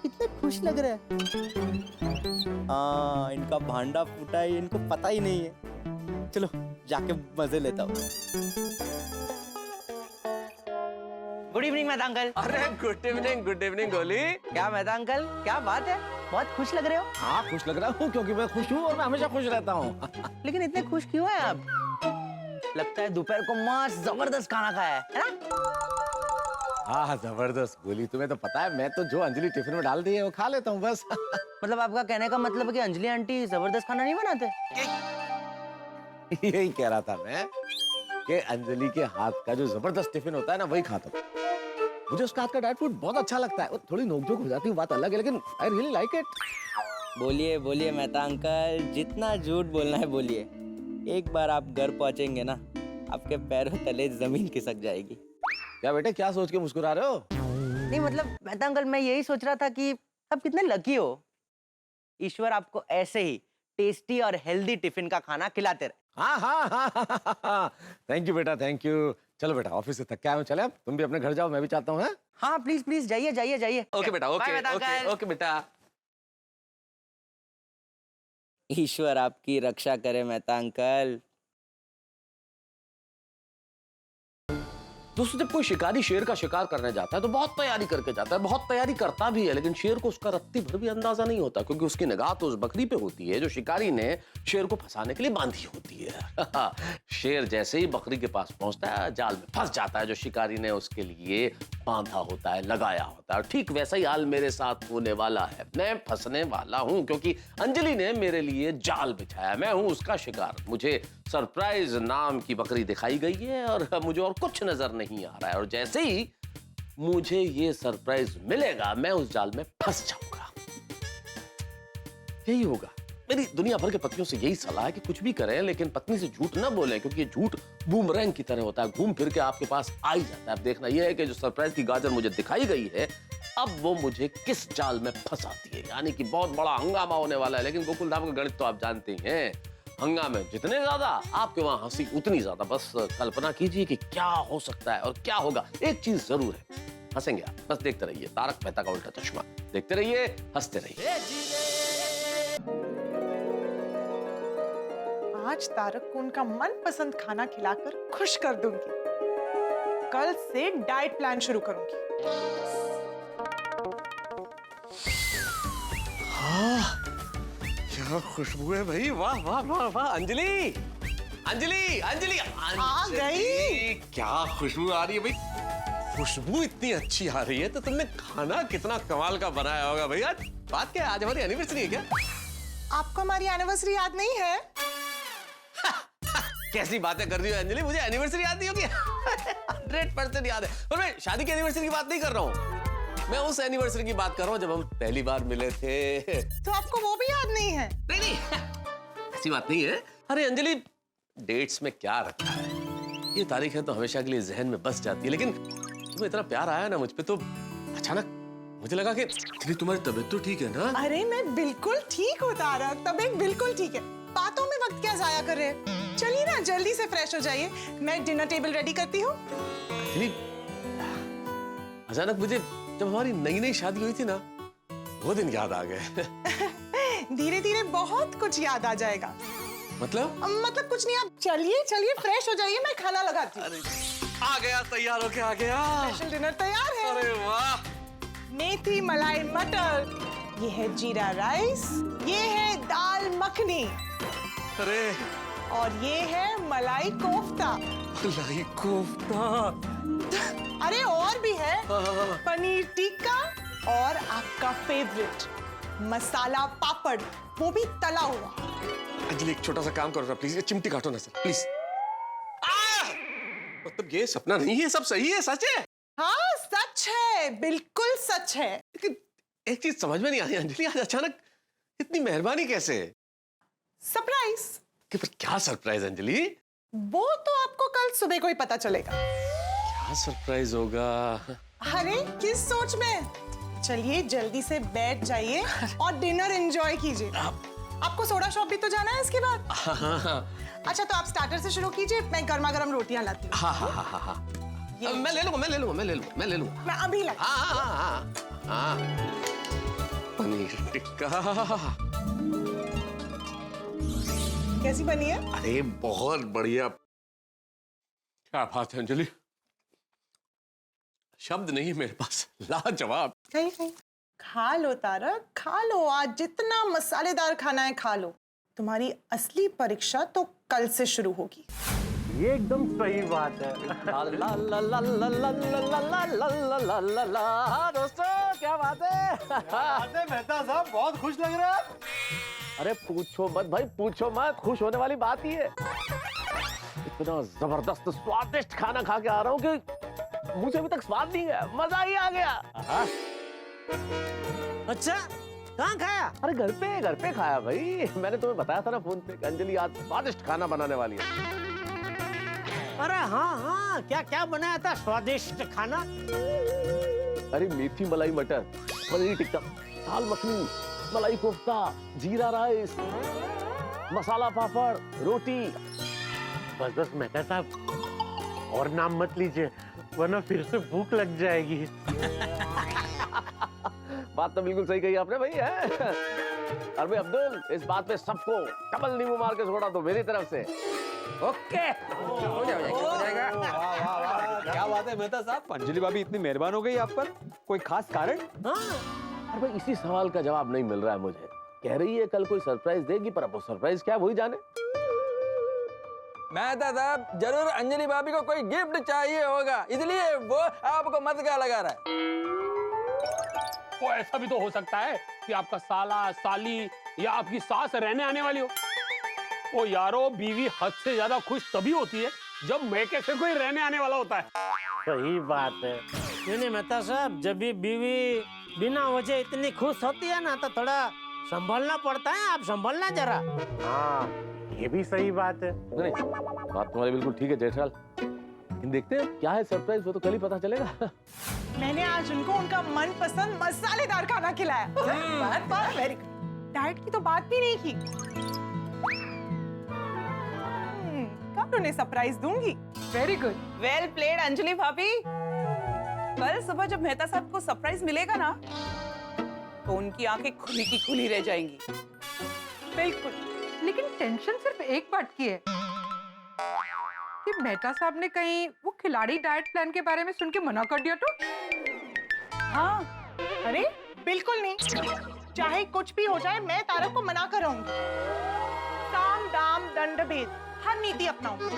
कितने खुश लग रहे हैं। हाँ इनका भांडा फूटा है, इनको पता ही नहीं है। चलो जाके मजे लेता हूँ। Good evening Mehta uncle. अरे गुड इवनिंग गोली। क्या मेहता अंकल, क्या बात है, बहुत खुश लग रहे हो। हाँ खुश लग रहा हूँ क्योंकि मैं खुश हूँ और मैं हमेशा खुश रहता हूँ। लेकिन इतने खुश क्यों हैं आप? लगता है दोपहर को मस्त जबरदस्त खाना खाया है ना? हाँ जबरदस्त गोली, तुम्हें तो पता है मैं तो जो अंजलि टिफिन में डाल दी है वो खा लेता हूँ बस। मतलब आपका कहने का मतलब है कि अंजलि आंटी जबरदस्त खाना नहीं बनाते? यही कह रहा था मैं कि अंजलि के हाथ का जो जबरदस्त टिफिन होता है ना वही खाता हूँ। मुझे उसका हाथ का डाइट फूड बहुत अच्छा लगता है। वो थोड़ी नोकझोंक हो जाती है बात अलग है, लेकिन आई रियली लाइक इट। बोलिए बोलिए मेहता अंकल, जितना झूठ बोलना है बोलिए। एक बार आप घर पहुंचेंगे ना, आपके पैरों तले जमीन खिसक जाएगी। क्या बेटे, क्या सोच के मुस्कुरा रहे हो? नहीं मतलब मेहता अंकल, मैं यही सोच रहा था कि आप कितने लकी हो, ईश्वर आपको ऐसे ही टेस्टी और हेल्दी टिफिन का खाना खिलाते रहे। हाँ हाँ हाँ हाँ, थैंक यू बेटा, थैंक यू। चलो बेटा ऑफिस से थक के आए हो, चले अब तुम भी अपने घर जाओ, मैं भी चाहता हूँ। हाँ प्लीज प्लीज जाइए जाइए जाइए। ओके बेटा, Bye, okay Mehta okay uncle. Okay बेटा। ईश्वर आपकी रक्षा करे मेहता अंकल। दोस्तों जब कोई शिकारी शेर का शिकार करने जाता है तो बहुत तैयारी करके जाता है, बहुत तैयारी करता भी है, लेकिन शेर को उसका रत्ती भर भी अंदाजा नहीं होता, क्योंकि उसकी निगाह तो उस बकरी पे होती है जो शिकारी ने शेर को फंसाने के लिए बांधी होती है। शेर जैसे ही बकरी के पास पहुंचता है जाल में फंस जाता है जो शिकारी ने उसके लिए बांधा होता है, लगाया होता है। ठीक वैसा ही हाल मेरे साथ होने वाला है, मैं फंसने वाला हूं क्योंकि अंजलि ने मेरे लिए जाल बिछाया, मैं हूं उसका शिकार। मुझे सरप्राइज नाम की बकरी दिखाई गई है और मुझे और कुछ नजर नहीं आ रहा है, और जैसे ही मुझे ये सरप्राइज मिलेगा मैं उस जाल में फंस जाऊंगा। यही होगा। मेरी दुनिया भर के पतियों से यही सलाह है कि कुछ भी करें लेकिन पत्नी से झूठ ना बोलें, क्योंकि ये झूठ बूमरैंग की तरह होता है, घूम फिर के आपके पास आ ही जाता है। अब देखना यह है कि जो सरप्राइज की गाजर मुझे दिखाई गई है अब वो मुझे किस जाल में फंसाती है। यानी कि बहुत बड़ा हंगामा होने वाला है, लेकिन गोकुल धाम का गणित तो आप जानते ही हैं, हंगामे जितने ज्यादा आपके वहां हंसी उतनी ज्यादा। बस कल्पना कीजिए कि क्या हो सकता है और क्या होगा। एक चीज जरूर है, हंसेंगे आप, बस देखते रहिए तारक मेहता का उल्टा चश्मा, देखते रहिए, हंसते रहिए। आज तारक को उनका मनपसंद खाना खिलाकर खुश कर दूंगी। कल से डाइट प्लान शुरू करूंगी। क्या खुशबू है भाई, वाह वाह वाह वाह। अंजलि अंजलि अंजलि आ गई। क्या खुशबू आ रही है भाई, खुशबू इतनी अच्छी आ रही है तो तुमने खाना कितना कमाल का बनाया होगा भाई। आज बात क्या है, आज हमारी एनिवर्सरी है क्या? आपको हमारी एनिवर्सरी याद नहीं है? कैसी बातें कर रही हो अंजलि, मुझे एनिवर्सरी याद नहीं होगी। 100% याद है, पर मैं शादी की एनिवर्सरी की बात नहीं कर रहा हूँ, मैं उस एनिवर्सरी की बात कर रहा हूँ जब हम पहली बार मिले थे। तो आपको वो भी याद नहीं है? नहीं ऐसी बात नहीं है। अरे अंजलि, डेट्स में क्या रखा है, ये तारीख है तो हमेशा के लिए जहन में बस जाती है, लेकिन तुम्हें इतना प्यार आया ना मुझ पे तो अचानक मुझे लगा कि तुम्हारी तबीयत तो ठीक है ना? अरे मैं बिल्कुल ठीक हूँ तारक, तबीयत बिल्कुल ठीक है। बातों में वक्त क्या जाया कर रहे हैं? चलिए ना जल्दी से फ्रेश हो जाइए, मैं डिनर टेबल रेडी करती हूँ। अचानक मुझे जब हमारी नई नई शादी हुई थी ना, वो दिन याद आ गए। धीरे धीरे बहुत कुछ याद आ जाएगा। मतलब कुछ नहीं, आप चलिए फ्रेश हो जाइए, मैं खाना लगाती हूँ। आ गया, तैयार होके आ गया। स्पेशल डिनर तैयार है। अरे वाह, मेथी मलाई मटर, ये है जीरा राइस, ये है दाल मखनी, अरे और ये है मलाई कोफ्ता। मलाई कोफ्ता, अरे और भी है, पनीर टिक्का और आपका फेवरेट मसाला पापड़, वो भी तला हुआ। अंजलि एक छोटा सा काम करो ना प्लीज, ये चिमटी काटो ना सर प्लीज। मतलब ये सपना नहीं है, सब सही है, सच है। हाँ सच है, बिल्कुल सच है। लेकिन एक चीज समझ में नहीं आ रही अंजलि, आज अचानक इतनी मेहरबानी कैसे? सरप्राइज। पर क्या सरप्राइज अंजलि? वो तो आपको कल सुबह को ही पता चलेगा। क्या सरप्राइज होगा? अरे किस सोच में? चलिए जल्दी से बैठ जाइए और डिनर एंजॉय कीजिए। आपको सोडा शॉप भी तो जाना है इसके बाद। अच्छा तो आप स्टार्टर से शुरू कीजिए, मैं गर्मा गर्म रोटियां लाती हूँ। हाँ। मैं ले लूंगा। मैं अभी ला। हाँ। पनीर टिक्का कैसी बनी है? अरे बहुत बढ़िया, क्या बात है अंजलि, शब्द नहीं मेरे पास, लाजवाब। नहीं खा लो तारक, खा लो, आज जितना मसालेदार खाना है खा लो। तुम्हारी असली परीक्षा तो कल से शुरू होगी। ये एकदम सही बात है। दोस्तों क्या बात है? मेहता साहब बहुत खुश लग रहे हैं। अरे पूछो मत भाई, पूछो मत, खुश होने वाली बात ही है। इतना जबरदस्त स्वादिष्ट खाना खा के आ रहा हूँ कि मुझे अभी तक स्वाद नहीं गया, मजा ही आ गया। अच्छा कहाँ खाया? अरे घर पे खाया भाई। मैंने तुम्हें बताया था ना फोन पे कि अंजलि आज स्वादिष्ट खाना बनाने वाली है। अरे हाँ, क्या बनाया था स्वादिष्ट खाना? अरे मेथी मलाई मटर, पनीर टिक्का, दाल मखनी, मलाई कोफ्ता, जीरा राइस, मसाला पापड़, रोटी। बस मेहता साहब और नाम मत लीजिए वरना फिर से भूख लग जाएगी। बात तो बिल्कुल सही कही आपने भाई है। और भाई अब्दुल, इस बात पे सबको डबल नींबू मार के छोड़ा तो मेरी तरफ से। ओके, हो जाएगा। क्या बात है मेहता साहब, अंजलि भाभी इतनी मेहरबान हो गई आप पर, कोई खास कारण? अरे भाई इसी सवाल का जवाब नहीं मिल रहा है मुझे। कह रही है कल कोई सरप्राइज देगी, पर अब वो सरप्राइज क्या वही जाने। मेहता साहब जरूर अंजलि भाभी को कोई गिफ्ट चाहिए होगा, इसलिए वो आपको मटका लगा रहा है। वो ऐसा भी तो हो सकता है कि आपका साला, साली या आपकी सास रहने आने वाली हो। ओ यारो, बीवी हद से ज्यादा खुश तभी होती है जब मैके से कोई रहने आने वाला होता है। सही बात है। नहीं मेहता साहब, जब भी बीवी बिना वजह इतनी खुश होती है ना तो थोड़ा संभलना पड़ता है, आप संभलना जरा। हाँ ये भी सही बात है। नहीं, बात तुम्हारी बिल्कुल ठीक है जेठालाल। देखते हैं क्या है सरप्राइज, वो तो कल ही पता चलेगा। मैंने आज उनको उनका मनपसंद मसालेदार खाना खिलाया। Very good. डाइट की तो बात भी नहीं की। कब उन्हें सरप्राइज दूंगी। Very good, well played Anjali भाभी। कल सुबह जब मेहता साहब को सरप्राइज मिलेगा ना, तो उनकी आंखें खुली की खुली रह जाएंगी। बिल्कुल। लेकिन टेंशन सिर्फ एक बात की है कि मेहता साहब ने कहीं वो खिलाड़ी डाइट प्लान के बारे में सुन के मना कर दिया तो? हाँ, अरे बिल्कुल नहीं। चाहे कुछ भी हो जाए, मैं तारक को मना कर रहूंगी। साम दाम दंड भेद हर नीति अपनाऊंगी,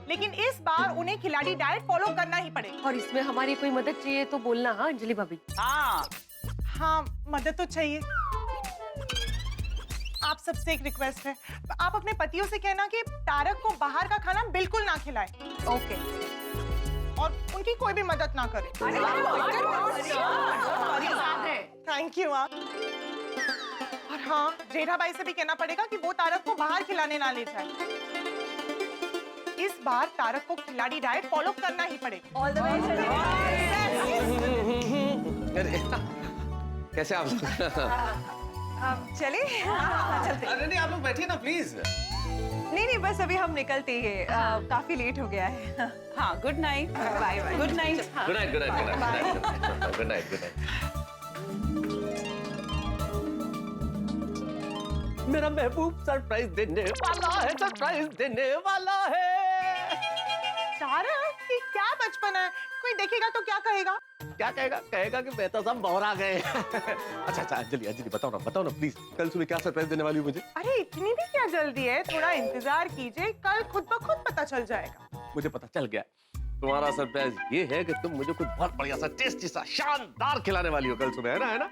लेकिन इस बार उन्हें खिलाड़ी डाइट फॉलो करना ही पड़ेगा। और इसमें हमारी कोई मदद चाहिए तो बोलना। हाँ अंजलि भाभी। हाँ, मदद तो चाहिए। आप सबसे एक रिक्वेस्ट है, आप अपने पतियों से कहना कि तारक को बाहर का खाना बिल्कुल ना खिलाए। ओके। और उनकी कोई भी मदद ना करे। थैंक यू आप। और हाँ, जेठा भाई से भी कहना पड़ेगा कि वो तारक को बाहर खिलाने ना ले जाए। इस बार तारक को खिलाड़ी डाइट फॉलो करना ही पड़ेगा। All the way. कैसे आप? चले? चलते। अरे नहीं, आप लोग बैठिए ना प्लीज। नहीं, बस अभी हम निकलते ही हैं। काफी लेट हो गया है। हाँ, good night. Bye bye. Good night. Good night, good night, good night, good night. मेरा महबूब सरप्राइज देने वाला है, सरप्राइज देने वाला है। तारक, ये क्या बचपन है? कोई देखेगा तो क्या कहेगा? क्या कहेगा? कहेगा कि मेहता साहब बौरा गए। अच्छा, अंजलि बताओ ना प्लीज, कल सुबह क्या सरप्राइज देने वाली हो मुझे? अरे इतनी भी क्या जल्दी है, थोड़ा इंतजार कीजिए, कल खुद ब खुद पता चल जाएगा। मुझे पता चल गया। तुम्हारा सरप्राइज ये है कि तुम मुझे कुछ बहुत बढ़िया सा, टेस्टी सा, शानदार खिलाने वाली हो कल सुबह, है ना?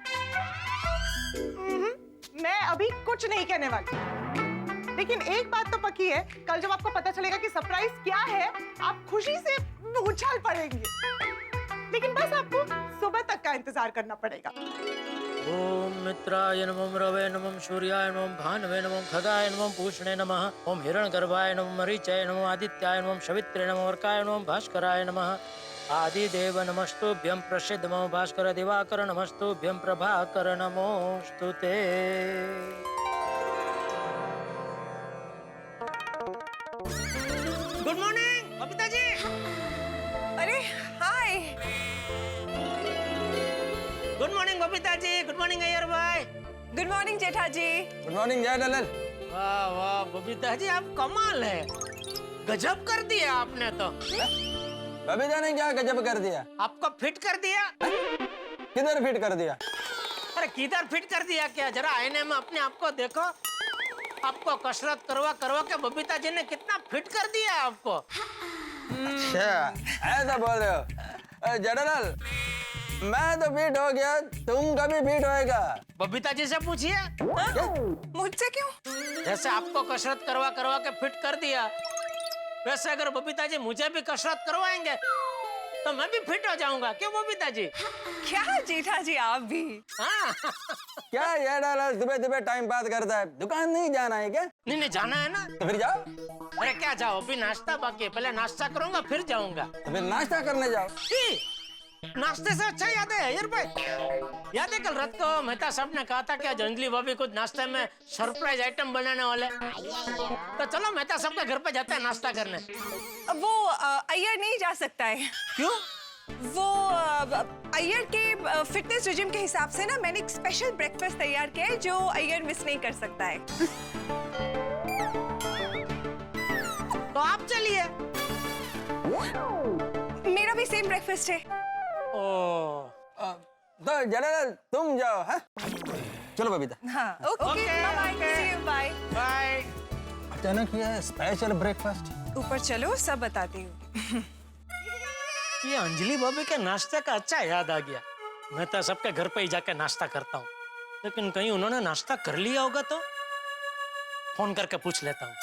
मैं अभी कुछ नहीं कहने वाली, लेकिन एक बात तो पक्की है, कल जब आपको पता चलेगा कि सरप्राइज क्या है, आप खुशी से उछाल पड़ेंगे। लेकिन बस आपको सुबह तक का इंतजार करना पड़ेगा। ओम मित्राय नमः, रवे नमः, सूर्याय नमः, भानवे नमः, खगाय नमः, पूषणे नमः, ओम हिरण्यगर्भाय नमः, मरीचाय नमः, आदित्याय नमः, सवित्रे नमः, अर्काय नमः, भास्कराय नमः, आदिदेव नमस्तुभ्यं, प्रसिद्ध नमो भास्कर दिवाकर नमस्तुभ्यं, प्रभाकर नमोस्तुते। Good morning Babita ji. अरे हाय। Good morning Babita ji. Good morning Iyer भाई। गुड मॉर्निंग जेठा जी। गुड मॉर्निंग जय दलाल। वाह वाह बबीता जी, आप कमाल है, गजब कर दिया आपने तो। बबीता ने क्या गजब कर दिया? आपको फिट कर दिया। किधर फिट कर दिया? अरे किधर फिट कर दिया क्या? जरा आईने में अपने आप को देखो। आपको कसरत करवा के बबीता जी ने कितना फिट कर दिया आपको। अच्छा, ऐसा बोल रहे हो? जडलाल, मैं तो फिट हो गया, तुम कभी फिट होएगा? बबीता जी से पूछिए। मुझसे क्यों? जैसे आपको कसरत करवा के फिट कर दिया, वैसे अगर बबीता जी मुझे भी कसरत करवाएंगे तो मैं भी फिट हो जाऊंगा। क्यों बबीता जी? क्या जेठा जी, आप भी? हाँ। क्या ये दलाल सुबह सुबह टाइम पास करता है? दुकान नहीं जाना है क्या? नहीं जाना है ना। तो फिर जाओ। अरे क्या जाओ, अभी नाश्ता बाकी है, पहले नाश्ता करूंगा फिर जाऊंगा। तो फिर नाश्ता करने जाओ। नाश्ते से अच्छा याद है अय्यर भाई, याद है कल रात को मेहता साहब ने कहा था कि आज अंजलि भाभी कुछ नाश्ते में सरप्राइज आइटम बनाने वाले, तो चलो मेहता साहब के घर पे जाते हैं नाश्ता करने। वो अय्यर नहीं जा सकता है। क्यों? वो अय्यर के फिटनेस रिजिम के हिसाब से ना, मैंने एक स्पेशल ब्रेकफास्ट तैयार किया है जो अय्यर मिस नहीं कर सकता है। तो आप चलिए। मेरा भी सेम ब्रेकफास्ट है। तो जडलाल तुम जाओ। हाँ, चलो बबीता। हाँ, okay, bye, see you, bye. Bye. अचानक ये स्पेशल ब्रेकफास्ट। ऊपर चलो, सब बताती हूँ। ये अंजलि भाभी के नाश्ते का अच्छा याद आ गया। मैं तो सबके घर पे ही जाके नाश्ता करता हूँ, लेकिन कहीं उन्होंने नाश्ता कर लिया होगा तो फोन करके पूछ लेता हूँ।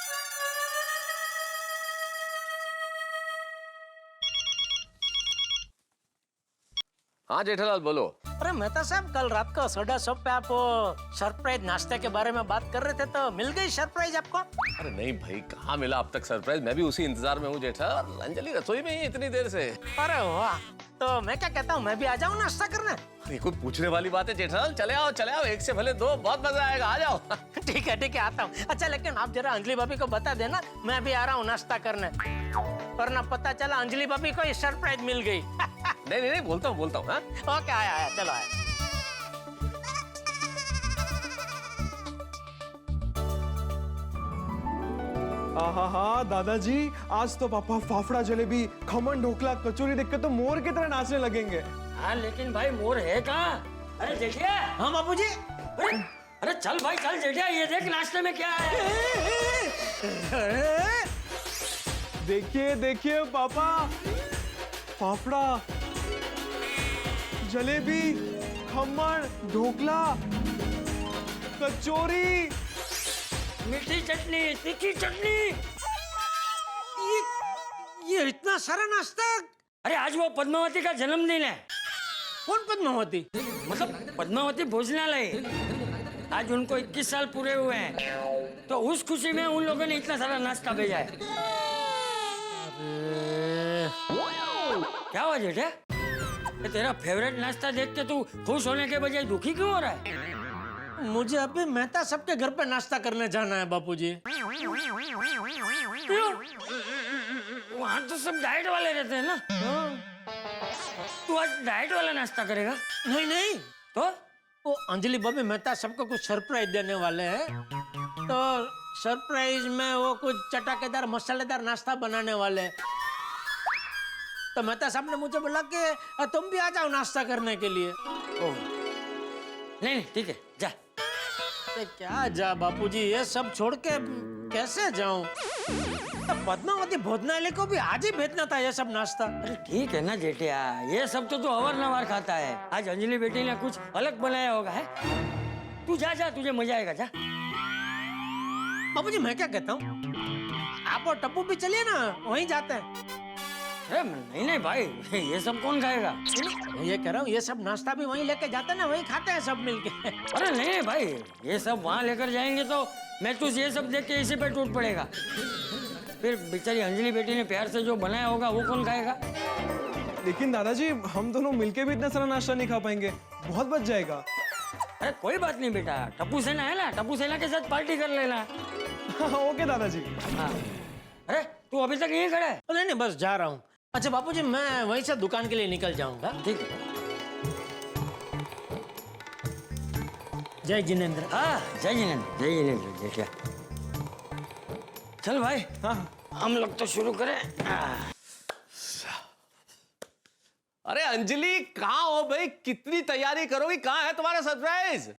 हाँ जेठालाल बोलो। अरे मेहता साहब, कल रात को सोडा शॉप पे आप सरप्राइज नाश्ते के बारे में बात कर रहे थे, तो मिल गई सरप्राइज आपको? अरे नहीं भाई, कहाँ मिला अब तक सरप्राइज? मैं भी उसी इंतजार में हूँ जेठा। अंजलि रसोई में ही इतनी देर से। अरे वाह, तो मैं क्या कहता हूँ, मैं भी आ जाऊँ नाश्ता करने? अरे कोई पूछने वाली बात है जेठालाल, चले आओ, एक से भले दो, बहुत मजा आएगा, आ जाओ। ठीक है आता हूँ। अच्छा लेकिन आप जरा अंजलि भाभी को बता देना मैं भी आ रहा हूँ नाश्ता करने, वरना पता चला अंजलि भाभी को सरप्राइज मिल गई। नहीं बोलता हूँ हाँ। ओके आया चलो आया। हाँ दादाजी, आज तो पापा फाफड़ा जलेबी खमन ढोकला कचौरी देख के तो मोर की तरह नाचने लगेंगे। हाँ लेकिन भाई मोर है कहाँ? अरे जेठिया। हाँ बाबूजी। अरे चल भाई चल जेठिया, ये देख नाश्ते में क्या है। देखिए देखिए पापा, फाफड़ा जलेबी खमन ढोकला कचौरी मीठी चटनी तीखी चटनी, ये इतना सारा नाश्ता। अरे आज वो पद्मावती का जन्मदिन है। कौन पद्मावती? मतलब पद्मावती भोजनालय, आज उनको 21 साल पूरे हुए हैं, तो उस खुशी में उन लोगों ने इतना सारा नाश्ता भेजा है। क्या हुआ जेठा? तेरा फेवरेट नाश्ता देख के तू खुश होने के बजाय दुखी क्यों हो रहा है? मुझे अभी मेहता सबके घर पे नाश्ता करने जाना है बापूजी। वहाँ तो सब डाइट वाले रहते हैं ना। तू आज डाइट वाला नाश्ता करेगा? नहीं तो वो अंजलि भाभी मेहता सबको कुछ सरप्राइज देने वाले हैं, तो सरप्राइज में वो कुछ चटाकेदार मसालेदार नाश्ता बनाने वाले हैं। तो मेहता साहब ने मुझे बोला कि तुम भी आ जाओ नाश्ता करने के लिए। नहीं ठीक है जा। क्या जा बापूजी, ये सब छोड़ के कैसे जाऊं? पद्मावती भोजनालय को भी आज ही भेजना था ये सब नाश्ता। अरे ठीक है ना जेठिया, ये सब तो तू अवारनवार खाता है, आज अंजलि बेटी ने कुछ अलग बनाया होगा है। तू जा जा, तुझे मजा आएगा जा। बापूजी मैं क्या कहता हूँ, आप और टप्पू भी चलिए ना, वहीं जाते हैं। अरे नहीं भाई, ये सब कौन खाएगा? ये कह रहा हूँ, ये सब नाश्ता भी वहीं लेके जाते हैं ना, वहीं खाते हैं सब मिलके। अरे नहीं भाई, ये सब वहाँ लेकर जाएंगे तो मैं तुझे ये सब देख के इसी पे टूट पड़ेगा। फिर बेचारी अंजलि बेटी ने प्यार से जो बनाया होगा वो कौन खाएगा? लेकिन दादाजी हम दोनों मिलके भी इतना सारा नाश्ता नहीं खा पाएंगे, बहुत बच जाएगा। अरे कोई बात नहीं बेटा, टप्पू सेना है ना, टप्पू सेना के साथ पार्टी कर लेना। ओके दादाजी। हाँ। अरे तू अभी तक यहीं खड़ा है? नहीं बस जा रहा हूँ। अच्छा बापूजी मैं वहीं से दुकान के लिए निकल जाऊंगा। ठीक है। जय जिनेंद्र। हाँ जय जिनेंद्र, जय जिनेंद्र जेठिया। चल भाई, हाँ हम लोग तो शुरू करें। अरे अंजलि कहाँ हो भाई, कितनी तैयारी करोगी, कहाँ है तुम्हारा सरप्राइज?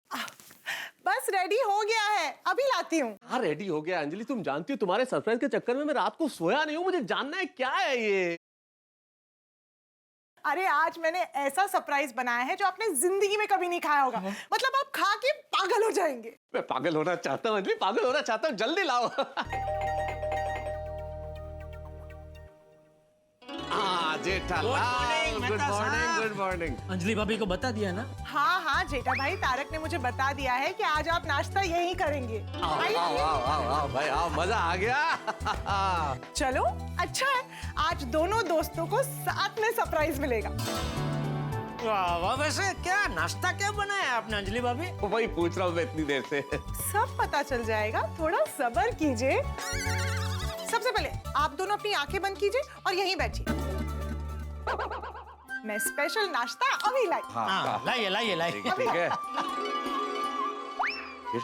बस रेडी हो गया है, अभी लाती हूँ। हाँ रेडी हो गया। अंजलि तुम जानती हो तुम्हारे सरप्राइज के चक्कर में मैं रात को सोया नहीं हूँ, मुझे जानना है क्या है ये। अरे आज मैंने ऐसा सरप्राइज बनाया है जो आपने जिंदगी में कभी नहीं खाया होगा। मतलब आप खा के पागल हो जाएंगे। मैं पागल होना चाहता हूँ अंजलि, पागल होना चाहता हूँ, जल्दी लाओ। Jethalal, good morning, good morning. Anjali भाभी को बता दिया ना? हाँ जेठा भाई, तारक ने मुझे बता दिया है कि आज आप नाश्ता यही करेंगे। आओ भाई आओ, मजा आ गया। चलो अच्छा है, आज दोनों दोस्तों को साथ में सरप्राइज मिलेगा। वाह वाह, वैसे क्या नाश्ता क्या बनाया आपने अंजलि भाभी? वही पूछ रहा हूँ मैं इतनी देर से। सब पता चल जाएगा, थोड़ा सब्र कीजिए। सबसे पहले आप दोनों अपनी आंखें बंद कीजिए और यहीं बैठिए। मैं स्पेशल नाश्ता अभी लाई। हाँ, लाइए। ठीक है।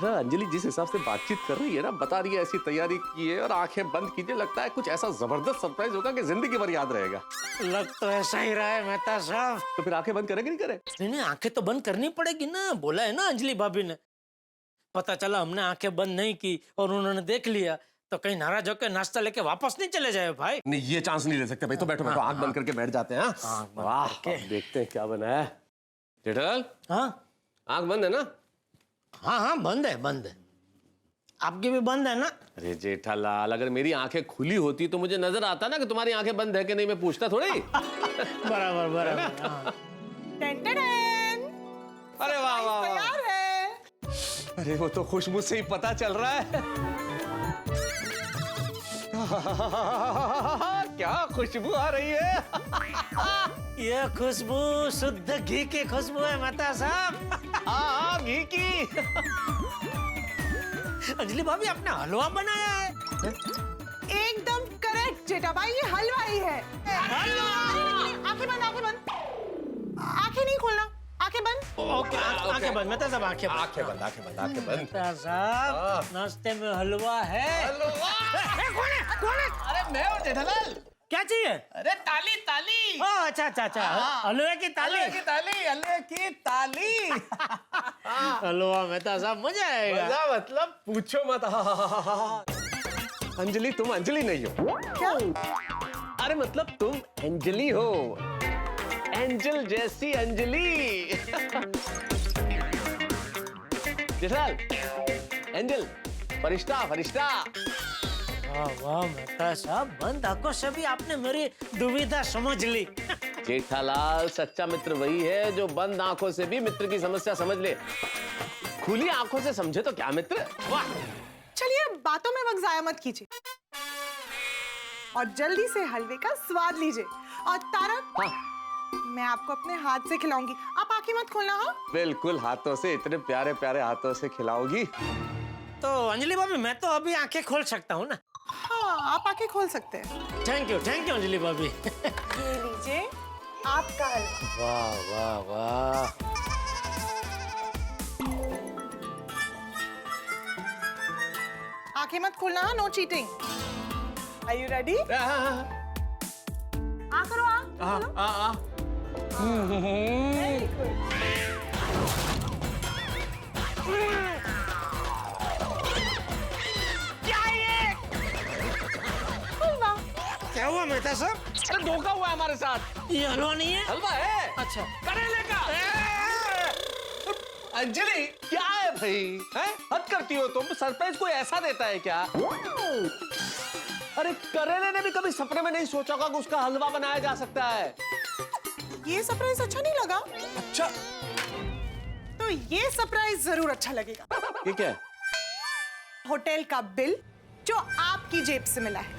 अंजलि जिस हिसाब से बातचीत कर रही है ना, बता रही है ऐसी तैयारी की है और आंखें बंद कीजिए, लगता है कुछ ऐसा जबरदस्त सरप्राइज होगा कि जिंदगी भर याद रहेगा। लग तो ऐसा ही रहा है मेहता साहब। तो फिर आंखें बंद करेंगे नहीं करे? नहीं आंखें तो बंद करनी पड़ेगी ना, बोला है ना अंजलि भाभी ने। पता चला हमने आंखें बंद नहीं की और उन्होंने देख लिया तो कहीं नाराज होकर नाश्ता लेके वापस नहीं चले जाए भाई। नहीं ये चांस नहीं ले सकते भाई, तो बैठो बैठो, आंख बंद करके बैठ जाते हैं। वाह, देखते हैं क्या बना है। जेठल, हाँ आंख बंद है ना? हाँ बंद है। आपकी भी बंद है ना? अरे जेठालाल, अगर मेरी आंखें खुली होती तो मुझे नजर आता ना कि तुम्हारी आंखें बंद है कि नहीं, मैं पूछता थोड़ी। बराबर। अरे वाह तैयार है। अरे वो तो खुशबू से ही पता चल रहा है। क्या खुशबू आ रही है। ये खुशबू शुद्ध घी की खुशबू है मेहता साहब। हाँ घी की। अंजलि भाभी आपने हलवा बनाया है? एकदम करेक्ट जेठा भाई, ये हलवा ही है। आंखें बंद। ओके आंखें बंद मेहता साहब, आंखें आंखें बंद, आंखें बंद, आंखें बंद। मेहता साहब नाश्ते में हलवा है। कौन है? अरे मैं हूँ जेठालाल। क्या चाहिए? अरे ताली ताली। ओह अच्छा अच्छा अच्छा, हलवे की ताली। हलवे की ताली, हलवे की ताली। हलवा मेहता साहब मजा आएगा। मजा मतलब पूछो मत। अंजलि, तुम अंजलि नहीं हो। क्या? अरे मतलब तुम अंजलि हो, एंजल जैसी अंजलि। जेठालाल, एंजल, फरिश्ता फरिश्ता। वाह वाह मेहता साहब, बंद आंखों से भी आपने मेरी दुविधा समझ ली। जेठालाल, सच्चा मित्र वही है जो बंद आंखों से भी मित्र की समस्या समझ ले। खुली आंखों से समझे तो क्या मित्र। वाह। चलिए बातों में वक्त जाया मत कीजिए और जल्दी से हलवे का स्वाद लीजिए। और तारक, हाँ। मैं आपको अपने हाथ से खिलाऊंगी, आप आंखें मत खोलना। हाँ बिल्कुल, हाथों से, इतने प्यारे प्यारे हाथों से खिलाओगी। तो अंजलि भाभी, मैं तो अभी आंखें खोल सकता हूँ ना? हाँ, आप आंखें खोल सकते हैं। थैंक यू अंजलि भाभी। ये लीजिए आपका हलवा। वाह वाह वाह। आंखें मत खोलना, no cheating. Are you ready? आ करो, आ। Very good. क्या हुआ मेहता साहब? अरे धोखा हुआ है हमारे साथ। ये हलवा नहीं है? हलवा है। अच्छा। करेले का। अंजलि, क्या है भाई? हैं? हद करती हो तुम। सरप्राइज कोई ऐसा देता है क्या? अरे करेले ने भी कभी सपने में नहीं सोचा होगा कि उसका हलवा बनाया जा सकता है। ये सरप्राइज अच्छा नहीं लगा? अच्छा, तो ये सरप्राइज जरूर अच्छा लगेगा। ये क्या है? होटल का बिल जो आपकी जेब से मिला है।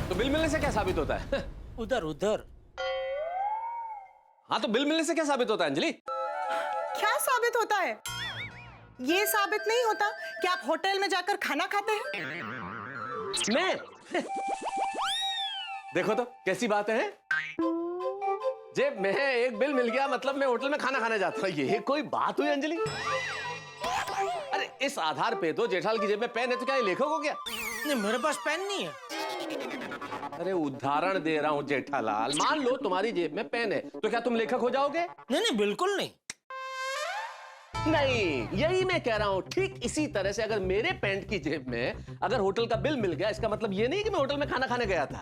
तो बिल मिलने से क्या साबित होता है? उधर उधर। हाँ, तो बिल मिलने से क्या साबित होता है अंजलि? क्या साबित होता है? ये साबित नहीं होता कि आप होटल में जाकर खाना खाते हैं। मैं देखो तो कैसी बात है। जेब में एक बिल मिल गया मतलब मैं होटल में खाना खाने जाता हूँ। ये कोई बात हुई अंजलि? अरे इस आधार पे तो जेठालाल की जेब में पेन है तो क्या ये लेखक हो गया? नहीं, मेरे पास पेन नहीं है। अरे उदाहरण दे रहा हूँ जेठालाल। मान लो तुम्हारी जेब में पेन है तो क्या तुम लेखक हो जाओगे? नहीं बिल्कुल नहीं। नहीं, यही मैं कह रहा हूँ। ठीक इसी तरह से अगर मेरे पैंट की जेब में अगर होटल का बिल मिल गया, इसका मतलब ये नहीं कि मैं होटल में खाना खाने गया था।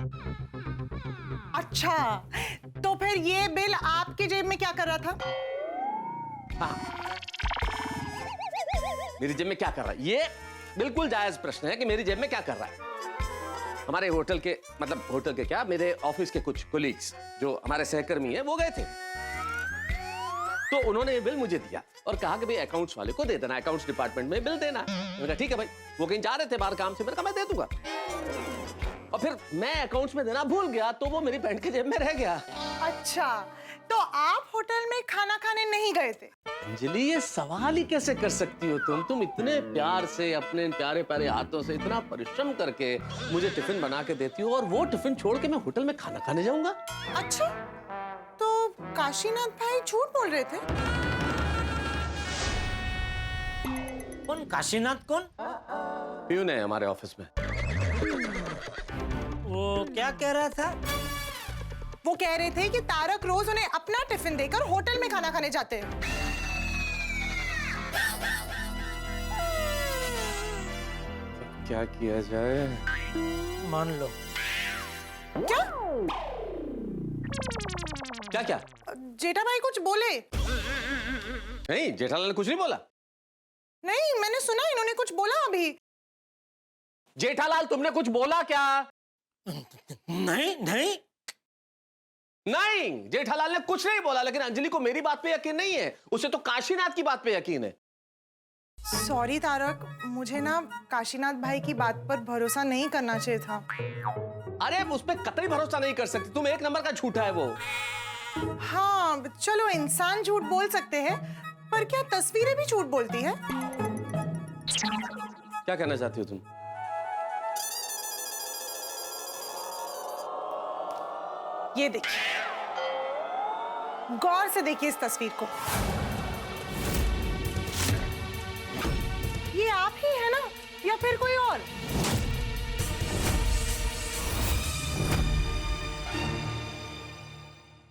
अच्छा, तो फिर ये बिल आपकी जेब में क्या कर रहा था? हाँ, मेरी जेब में क्या कर रहा है? ये बिल्कुल जायज प्रश्न है कि मेरी जेब में क्या कर रहा है। हमारे होटल के मतलब होटल के क्या, मेरे ऑफिस के कुछ कोलीग्स जो हमारे सहकर्मी हैं वो गए थे, तो उन्होंने ये बिल मुझे दिया और कहा कि भाई अकाउंट्स वाले को दे देना, अकाउंट्स डिपार्टमेंट में बिल देना। मैंने कहा ठीक है भाई। वो कहीं जा रहे थे बाहर काम से, मैंने कहा मैं दे दूंगा। और फिर मैं अकाउंट्स में देना भूल गया तो वो मेरी पैंट की जेब में रह गया। अच्छा, तो आप होटल में खाना खाने नहीं गए थे? अंजलि, ये सवाल ही कैसे कर सकती हो तुम इतने प्यार से अपने प्यारे प्यारे हाथों से इतना परिश्रम करके मुझे टिफिन बना के देती हो और वो टिफिन छोड़ के मैं होटल में खाना खाने जाऊंगा? अच्छा, तो काशीनाथ भाई झूठ बोल रहे थे? कौन काशीनाथ? कौन? प्यून है हमारे ऑफिस में। वो क्या कह रहा था? वो कह रहे थे कि तारक रोज उन्हें अपना टिफिन देकर होटल में खाना खाने जाते हैं। क्या किया जाए? मान लो। क्या? क्या क्या? जेठा भाई कुछ बोले? नहीं, जेठालाल ने कुछ नहीं बोला। नहीं, मैंने सुना इन्होंने कुछ बोला अभी। जेठालाल, तुमने कुछ बोला क्या? नहीं नहीं नहीं, जेठालाल ने कुछ नहीं बोला, लेकिन अंजलि को मेरी बात पे यकीन नहीं है, उसे तो काशीनाथ की बात पे यकीन है। सॉरी तारक, मुझे ना काशीनाथ भाई की बात पर भरोसा नहीं करना चाहिए था। अरे उस पे कतई भरोसा नहीं कर सकती तुम, एक नंबर का झूठा है वो। हाँ चलो, इंसान झूठ बोल सकते हैं, पर क्या तस्वीरें भी झूठ बोलती है? क्या कहना चाहती हो तुम? ये देखिए, गौर से देखिए इस तस्वीर को। ये आप ही है ना, या फिर कोई और?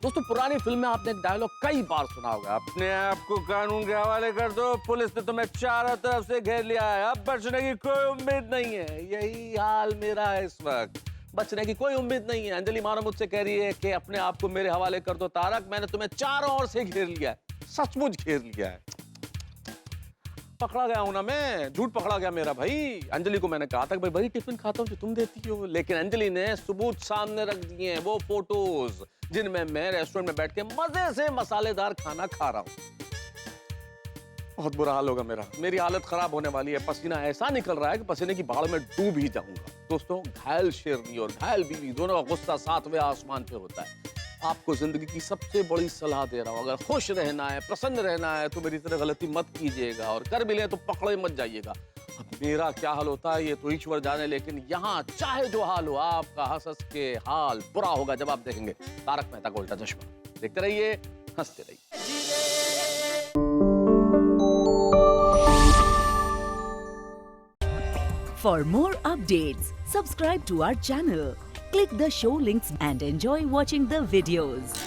दोस्तों, पुरानी फिल्म में आपने एक डायलॉग कई बार सुना होगा, अपने आप को कानून के हवाले कर दो, पुलिस ने तुम्हें चारों तरफ से घेर लिया है, अब बचने की कोई उम्मीद नहीं है। यही हाल मेरा है इस वक्त, बचने की कोई उम्मीद नहीं है। अंजलि मानो मुझसे कह रही है कि अपने आप को मेरे हवाले कर दो तारक, मैंने तुम्हें चारों ओर से घेर लिया है, सचमुच घेर लिया है। पकड़ा गया हूं ना मैं, झूठ पकड़ा गया मेरा भाई। अंजलि को मैंने कहा था कि भाई वही टिफिन खाता हूं जो तुम देती हो, लेकिन अंजलि ने सबूत सामने रख दिए हैं, वो फोटोज जिनमें मैं रेस्टोरेंट में बैठ के मजे से मसालेदार खाना खा रहा हूं। बहुत बुरा हाल होगा मेरा, मेरी हालत खराब होने वाली है। पसीना ऐसा निकल रहा है कि पसीने की बाढ़ में डूब ही जाऊंगा। दोस्तों, घायल शेरनी और घायल बीवी दोनों का गुस्सा 7वें आसमान पे होता है। आपको जिंदगी की सबसे बड़ी सलाह दे रहा हूं, अगर खुश रहना है, प्रसन्न रहना है, तो मेरी तरह गलती मत कीजिएगा, और कर भी ले तो पकड़े मत जाइएगा। अब मेरा क्या हाल होता है ये तो ईश्वर जाने, लेकिन यहाँ चाहे जो हाल हो, आपका हंस हंस के हाल बुरा होगा जब आप देखेंगे तारक मेहता का उल्टा चश्मा। देखते रहिए, हंसते रहिए। For more updates, subscribe to our channel, click the show links and enjoy watching the videos.